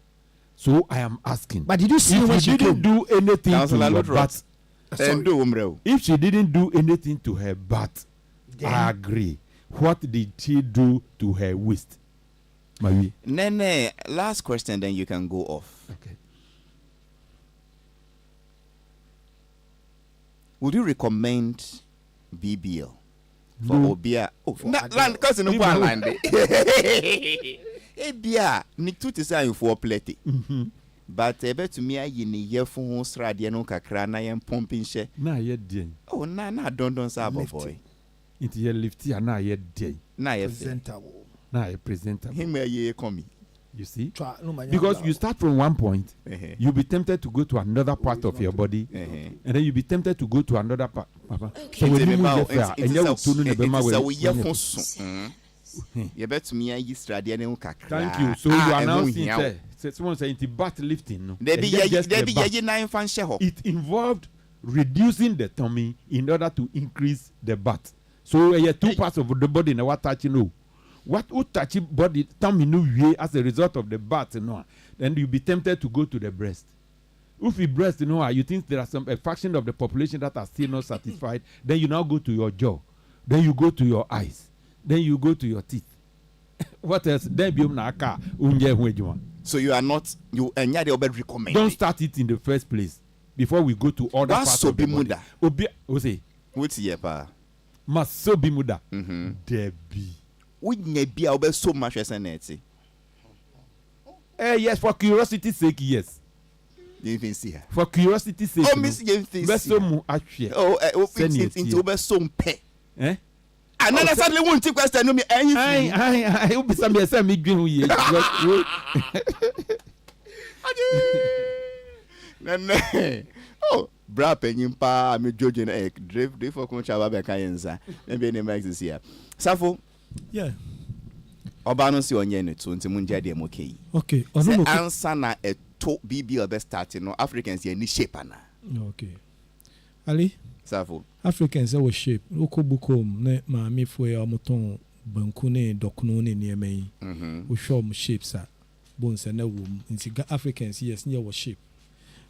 So I am asking. But did you see when she didn't do anything to her butt? If she didn't do anything to her butt, I agree. What did she do to her waist? Marie? Nene, last question, then you can go off. Okay. Would you recommend BBL for Obia? Oh, land because no one land. Ebia, ni tu te say for plate. But ebe to me ayi ni yefun srade no kakra na yen pumping she. Na ye den. Oh na don say boy. Into ye lifty na ye den. Na ye presentable. Na ye presentable. Him ye come. You see? Because you start from one point, you'll be tempted to go to another part of your body, and then you'll be tempted to go to another part. So when you move there, and you thank you. So you are now seeing someone saying the butt lifting. No, it involved reducing the tummy in order to increase the butt. So you have two parts of the body in what touching no. What would touch body tummy no way as a result of the butt, no? Then you'll be tempted to go to the breast. If you breast, you know, you think there are a fraction of the population that are still not satisfied, then you now go to your jaw, then you go to your eyes, then you go to your teeth. What else? Then be so you are not recommend. Don't start it in the first place before we go to other parts of the body. What's here, pa? Must so be muda. Debbie. Wouldn't be about so much as an yes, for curiosity's sake, yes. even see her. For curiosity's sake. Oh, Miss James. Best mu actually. Oh, into over some pay. Eh? And then I suddenly want to question me anything. I hope somebody send me green here. Oh, bra penyin pa me jojo na drive for come chaba be kan yensa. Maybe any max is here. Safo. Yeah. Oba no si onye ne to nti munja de mo kei. Okay. Ono no answer na eto BBL be starting no Africans ye ni shape ana. Okay. Ali. Safo. Africans are shape. Okobukom ne maami fo ya moton banku ne dokuno ne niema yi. We show them shapes are bones and womb. Nti Africans yes near was shape.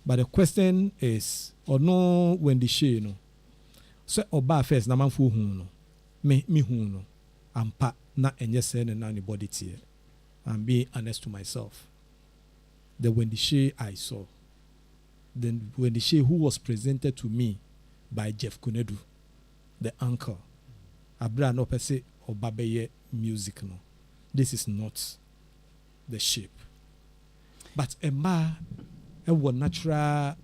But the question is, or no when the she no. So oba first na manfu hu no. Me hu no. Ampa na enye se na anybody tie. I'm being honest to myself. The when the she I saw. Then when the she who was presented to me by Jeff Kunedu, the uncle. Abra no per se oba beye music no. This is not the shape. But a ma was natural.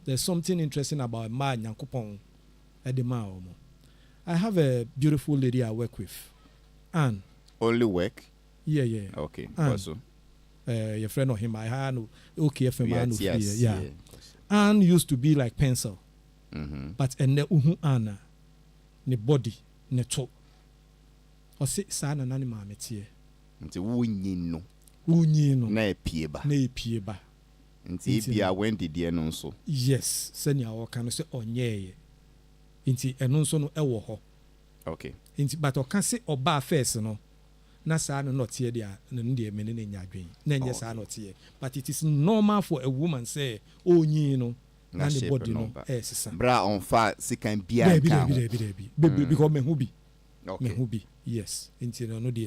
There's something interesting about a ma nyankopon edema omo. I have a beautiful lady I work with. Anne. Only work? Yeah. Okay. Also. Your friend or him, I had okay FM. Yes. Yeah. Anne used to be like pencil. But ene Anna ne body ne to. O se sana nani ma metie. Nti wunyi no. Na epieba. Nti ebia when did ye no so? Yes, senya o kan se onyeye. Nti eno nso no ewo ho. Okay. Nti but o kan se oba first no. Na sa no not here dia no de mene ne nya adwen. Na nye sa not here. But it is normal for a woman say onyi no na the body no sisa. Bra on fa sikan bia kan. Baby because me hu bi. Okay. Me hu bi. Yes. Nti no de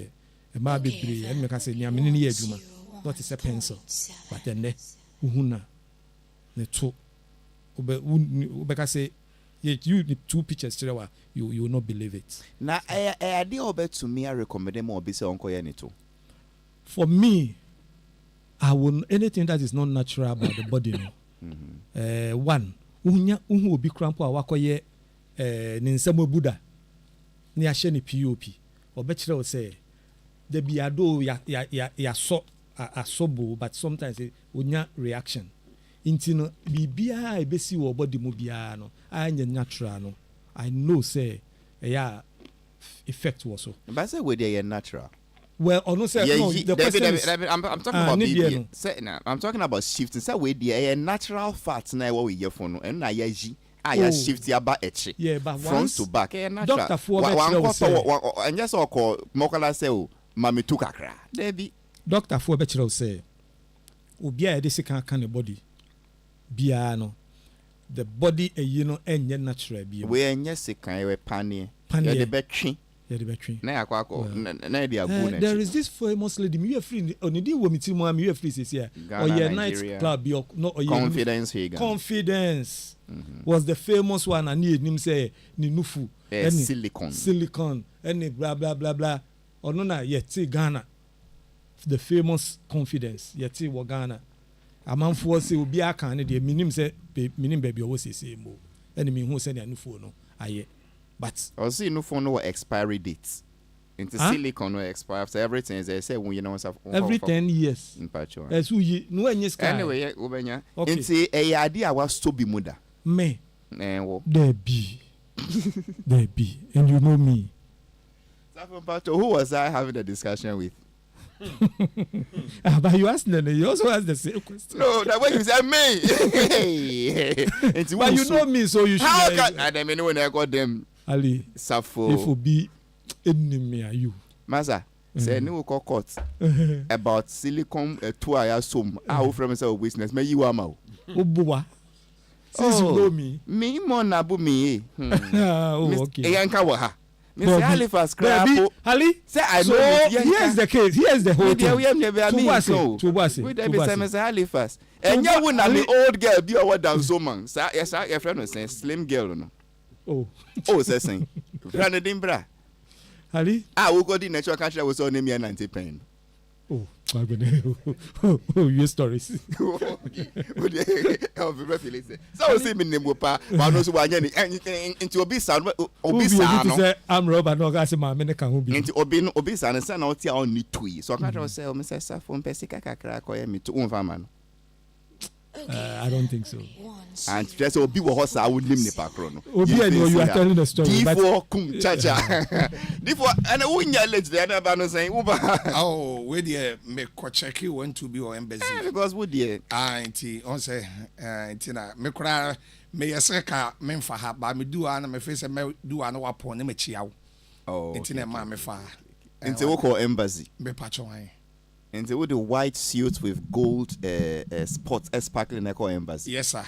e ma bebre and me ka say nya mene ne ye adwuma. Not is a pencil. But then uhuna ne to obeka say you need two pictures today you will not believe it. Na I dey obe to me I recommend more be say onko ye ne to. For me I will anything that is not natural about the body no. One unya uhu obi krampo a wakoye ne nsamo buda ne ya hye ne POP obekire o say the biado ya so asobo but sometimes unya reaction intino bibia ebesi wo body mu bia no anya natural no I know say yeah effect was so but say we dey natural. Well no say no the question is, I'm talking about BB say na I'm talking about shifting say we dey natural fat na we here for no and na ya ji ya shift ya ba echi front to back natural doctor for and just call mokola say o mami tu kakra debi doctor for be kire say obi a dey sika kan the body bia no the body you know enye natural bia we enye sika we pane ya de betwi na yakwa na dey agu na there is this famous lady me free onidi wo mitimu am you free say or your night club your no or confidence was the famous one and him say ni nufu silicon any blah blah blah blah or no na yeti Ghana the famous confidence yeti wo Ghana amanfo say obi aka ne de minim say minim baby o say mo enemy hu say na nufu no aye but or see nufu no expiry dates into silicon will expire after everything is they say when you know every 10 years in patcho as we no enye sky anyway obenya into a idea was to be muda me wo there be and you know me who was I having a discussion with? But you asked them, you also asked the same question. No, that way you said me. But you know me, so you should. How can I mean when I got them? Ali, Safo. If will be enemy are you? Masa, say no court about silicon 2 hours some. I will from say business. Me you am out. Obuwa. Since you know me. Me more na bu me. Oh, okay. Eyanka wa ha. Mr. Halifax crap. Ali, say I know. Here's the case. Here's the whole thing. Tubase. We dey be say Mr. Halifax. Enya wo na me old girl bi owo dan so man. Sa yes, your friend no say slim girl no. Oh, say saying. Friend din bra. Ali? We go the natural country was on name 90 pen. Oh. Your stories. So see me name pa no so wanya ni into obisa no I'm Robert no ga se ma me ne kan ho bi. Into obisa no say na oti a on ni tui. So I can say o me say safo mpesi kakra koye me to unfa ma no. I don't think so. And just obi wo ho sa wonim ni pakro no. Obi and you are telling the story. D4 kum chacha. D4 and unya late there na ba no saying uba. Oh, where the me ko check you want to be or embassy. Because would there. Auntie on say na me kra me yese ka me mfa ha ba me do ana me face me do ana wa pon me chia wo. Oh. Ntina ma me fa. Nti wo call embassy. Me pacho wan. And they with the white suit with gold spots sparkling like embassy. Yes, sir.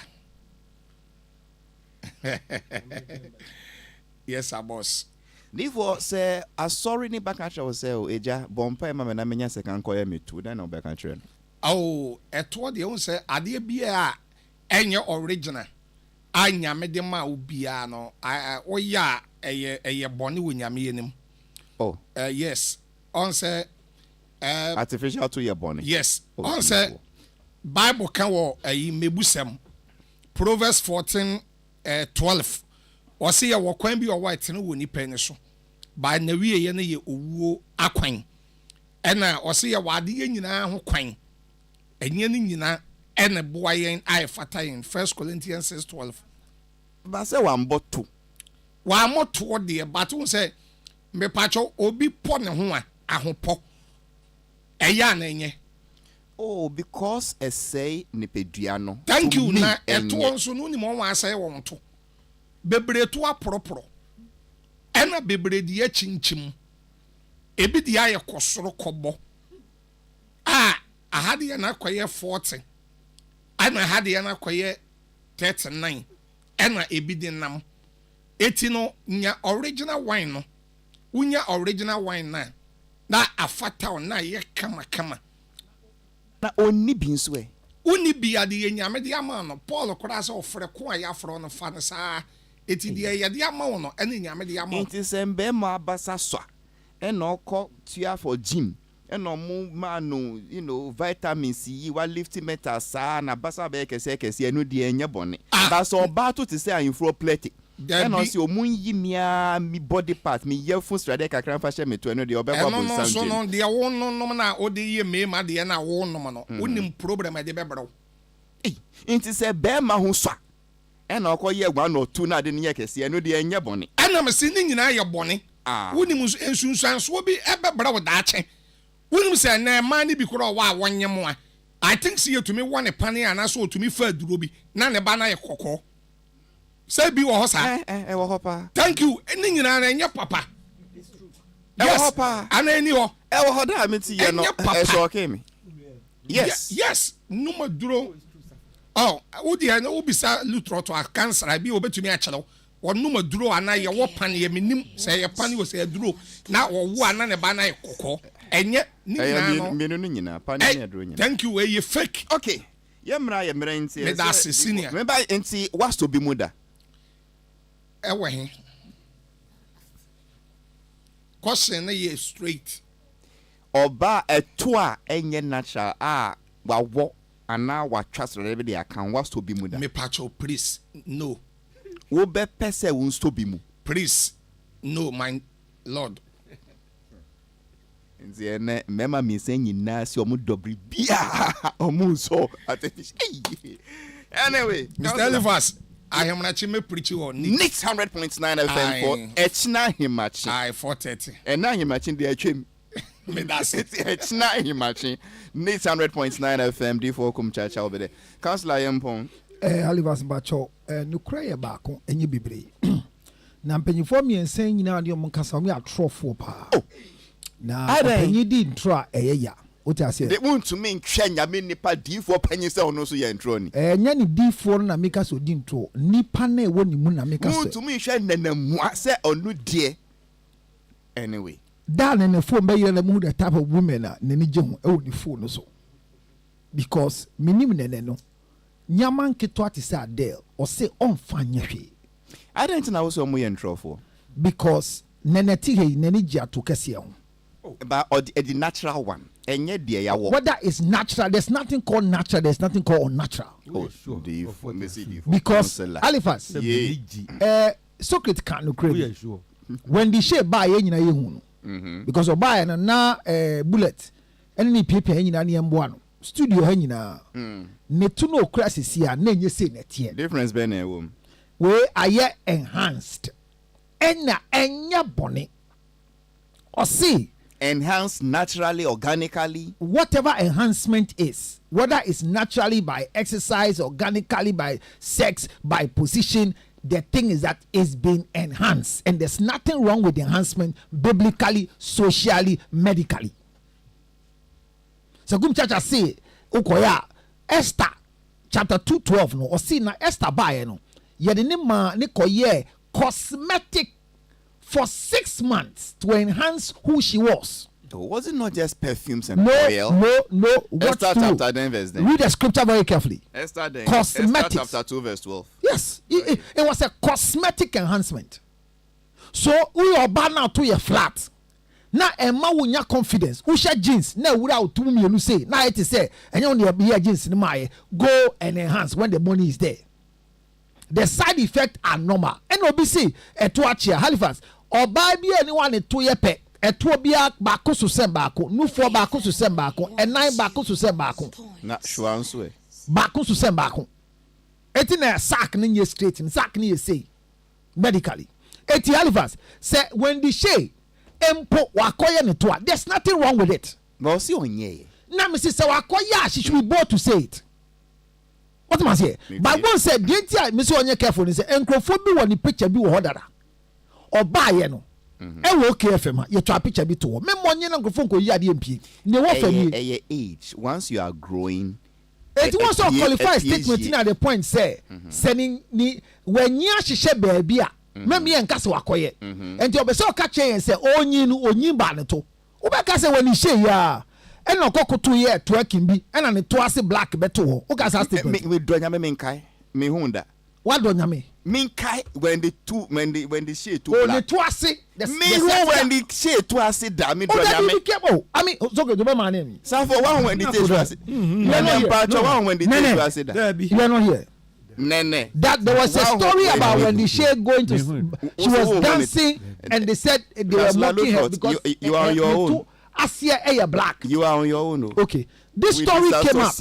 Yes, sir, boss. Therefore, say, I sorry ni back country was say, Eja, bompa mama na menya second call me too. Then no back country. Oh, at what they say, Adia Bia, and your original. Anya me de ma ubiano. Oh, yeah, a bonny when ya me in him. Oh, yes. On say, artificial to your bonnet. Yes. On say Bible can wo mebusem. Proverbs 14:12. Or say ya wo kwan bi o white no woni pen so. By na wie ye na ye owuo akwan. Ena o say ya wade ye nyina ho kwan. Enye ni nyina ene boa yen ai fata yen 1 Corinthians 6:12. Ba say wan boto. Wa moto de but won say me pacho obi po ne ho a ahopo. Oh, because I say nipeduano. Thank you. Na eto onso no ni mo wan say won to. Bebre to apropro. Ena bebre di achinchim. Ebi di aye kosoro kobo. Ahade ya na kwaye 40. Ana ahade ya na kwaye 39. Ena ebi di nam. Eti no nya original wine no. Unya original wine na afata ona ye kama na onni bi nso e onni bi ade ye nyame de ama no Paul kora se ofre ko a ya fro no fa no saa eti de ye de ama wo no ene nyame de ama enti sembe ma abasa so ena okọ tua for gym ena mo ma no vitamins yi wa lift metal saa na basa be kese enu de enye bone ba so ba to te say infro plate. And also, mia mi body part, mi ye fun strade kakran fashe me to eno de obekwa bon sound. So no de won no na odi ye me ma de na won no no. Unim problem de bebro. Inti se be ma hu so. Ena okoye gwa no tu na de ne kese eno de enye bone. Ena me se ni nyina ye bone. Unim ensunsan so bi ebebra wo da ache. Unim se na ma ni bi kro wa wonye mo a. I think see you to me one pane ana so to me fa duro bi na ne ba na ye kokko. Say be wo hosa wo hopa. Thank you. Eni nyina na enye papa. It's true. Yes. Wo hopa. Ana eni ho. Wo hoda ameti ye no. E so okay me. Yes. Yes. Numa duro. Oh, odi ana obisa lutro to cancer abi obetumi a chelo. Wo numa duro ana ye wo pan ye menim say ye pan wo say duro na wo wo ana ne ba na ye kokko. Enye ni nyina no. Me no nyina pan ne duro nyina. Thank you we ye fake. Okay. Ye mra nti. Me da senior. Me ba nti was to be muda. Ewe he. Question ye straight. Oba eto a enye natural wa wo ana wa trust rebe de account was to be muda. Me pacho please no. Wo be pese won to be mu. Please no my lord. Nzi ene mema mi se nyina si omu dobri bia omu so attention. Anyway, Mr. Halifas, I am not me preach on Nix 100.9 FM for Echna Himachi. I 430. And now Himachi the Echim. Me that's it. Echna Himachi. Nix 100.9 FM D4 kum chacha over there. Councillor Yampon. Halifas Bacho, no cry back on any bibre. Na mpanyifo mi ensen nyina de om kasa mi atrofo pa. Na panyi di ntro eyeya. They want to mean Chenya nipa D4 penny se ono so ye ntro ni. Nya ni D4 na meka so di ntro. Nipa na ewo ni mu na meka so. Want to mean hwe nanamu se ono die. Anyway. Da na phone be yele mu the type of women na ni je ho ewo ni phone so. Because minim nene no. Nyama nketo ati se Adele o se onfa nyehwe. I don't know so mo ye ntro for. Because nene ti he nene ji ato kese ho. But the natural one. whether it's natural, there's nothing called natural, there's nothing called unnatural. Oh, sure. Because Halifax, Socrates can't no credit. When the shape buy because of buy and na bullet any paper any studio hanging ne to no crisis here na you say net here difference be na wom we are enhanced enya bone or see enhanced naturally, organically. Whatever enhancement is, whether it's naturally by exercise, organically by sex, by position, the thing is that it's been enhanced. And there's nothing wrong with enhancement biblically, socially, medically. So good church say, Okoya, Esther, chapter 2:12, no, or see na Esther by no, yedinima nikoye cosmetic for 6 months to enhance who she was. Was it not just perfumes and oil? No. Esther chapter 10 verse 10. Read the scripture very carefully. Esther Cosmetics. Esther chapter 2 verse 12. Yes, it was a cosmetic enhancement. So we are bound now to your flat. Now Emma wunya confidence. Who share jeans? Now without 2 million say. Now it is say and you only be jeans in my go and enhance when the money is there. The side effects are normal. NOBC etuachia Halifax or buy be anyone to your pet. Etuo bia baako so sem baako nufoɔ baako so sem baako ɛnan baako so sem baako na hwa nso e baako so sem baako eti na sack ne nye straight ne sack ne say medically eti Halifax say when the shay empo wakoye ne toa there's nothing wrong with it but see onye na me say wakoye she should be bold to say it what am I say but one said dentia me say onye careful ne say enkrofo bi wɔ ne picture bi wɔ hodara ɔbaa no KFM you try picture bit to me money na grofo ko yi ade MP ne wo fam yi age once you are growing it was so qualified statement na the point say sending ni when ya hihye baabi a mem ye nka se wakoye enti obese o ka chen say onyi no onyi ba ne to wo be ka say when he she ya e na kokoto ye twerking bi e na ne to ase black beto ho wo ka sa statement me do nyame menkai me hunda what do nyame minkai when the shade too black. Oh, the two ase. Me who when the shade too ase da me do nyame. I mean, so go to my name. So for one when the taste too ase. You are not one when the taste too ase da. You are not here. Nene. That there was a story about when the shade going to. She was dancing and they said they were mocking her because you are on your own. Asia air black. You are on your own. Okay. This story came up.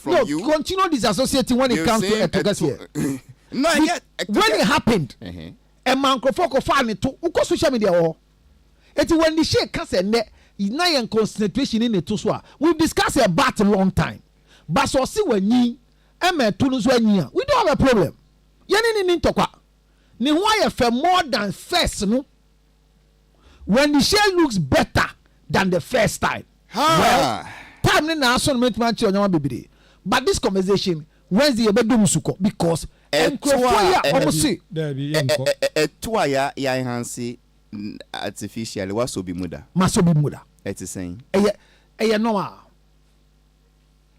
No, you continue disassociating when it comes to Etokas here. No, when it happened, a man crofoko found it to uko social media or it's when the shake can say net in concentration in the Tuswa. We've discussed about a long time. But so see when ye Emma Tunus when ye we don't have a problem. Yanin in Toka. Ni why for more than first no when the share looks better than the first time. Well, time in our son met match on your baby. But this conversation when's the bedroom suko because Tuaya ya enhance artificially was be muda. Must be muda. It is saying. Normal.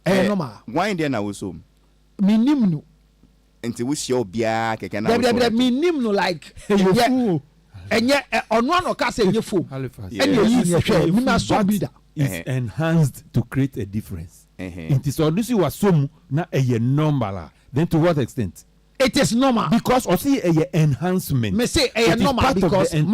Normal. Why in there now so? Minimum. Until we show bia can minimum like and yet on one occasion you fool. Is enhanced to create a difference. It is only was some na a normal. Then to what extent? It is normal because or see a enhancement. Me say a normal because hello.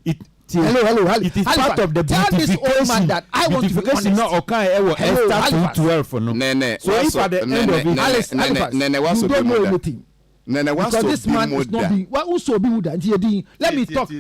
It is part of the tell this old man that I want to be honest. No, okay, Esther 12 for no. So if at the end of it, Alice, you don't know anything. Because this man is not being. What also be muda? Let me talk.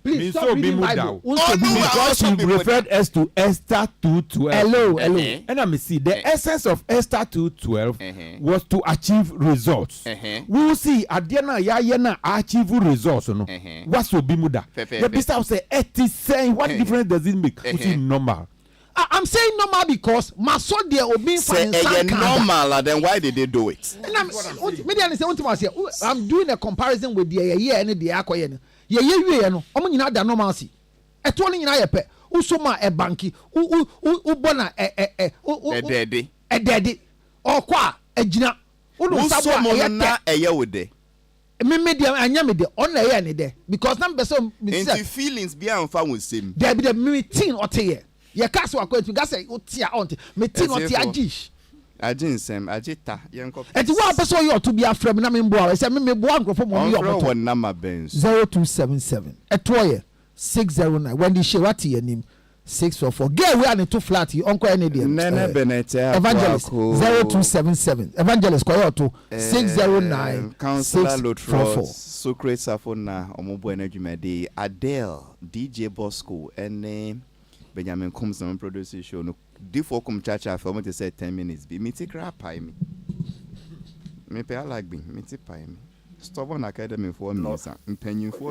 Please stop reading Bible. Because you referred us to Esther 2:12. Hello. And I see the essence of Esther 2:12 was to achieve results. We will see Adiana Yayana achieve results. No, what's so bimuda? The bishop say it is saying what difference does it make? Which is normal. I'm saying normal because my son there will be say normal. Then why did they do it? I'm doing a comparison with the year and the Akoyen. Ye no omo nyina da normalcy eto no nyina ye pe usoma e banki ubona edede okwa agina unu sabo na eye wode me de anya me de on na ye ne de because na be so into feelings bia amfa won sem there be the meeting ote ye Ye cast wa kwet ga say otia onti. Me ti no ti agish. Ajinsem, ajita, yanko. And one person you to be afraid na me mboa. Say me boa nkrofo mo yo moto. One number Benz 0277. Etoye 609. When the shewati yanim 644. Get we are to flat you uncle any day. Nene Benete Evangelist 0277. Evangelist Koyoto 609. Councillor Lotros Socrates Safona Omobo Energy Mede Adele DJ Bosco and Benjamin Combs on producer show no D4 come chacha for me to say 10 minutes be me take rap pie me pay like be me take pie me stubborn academy for me penny for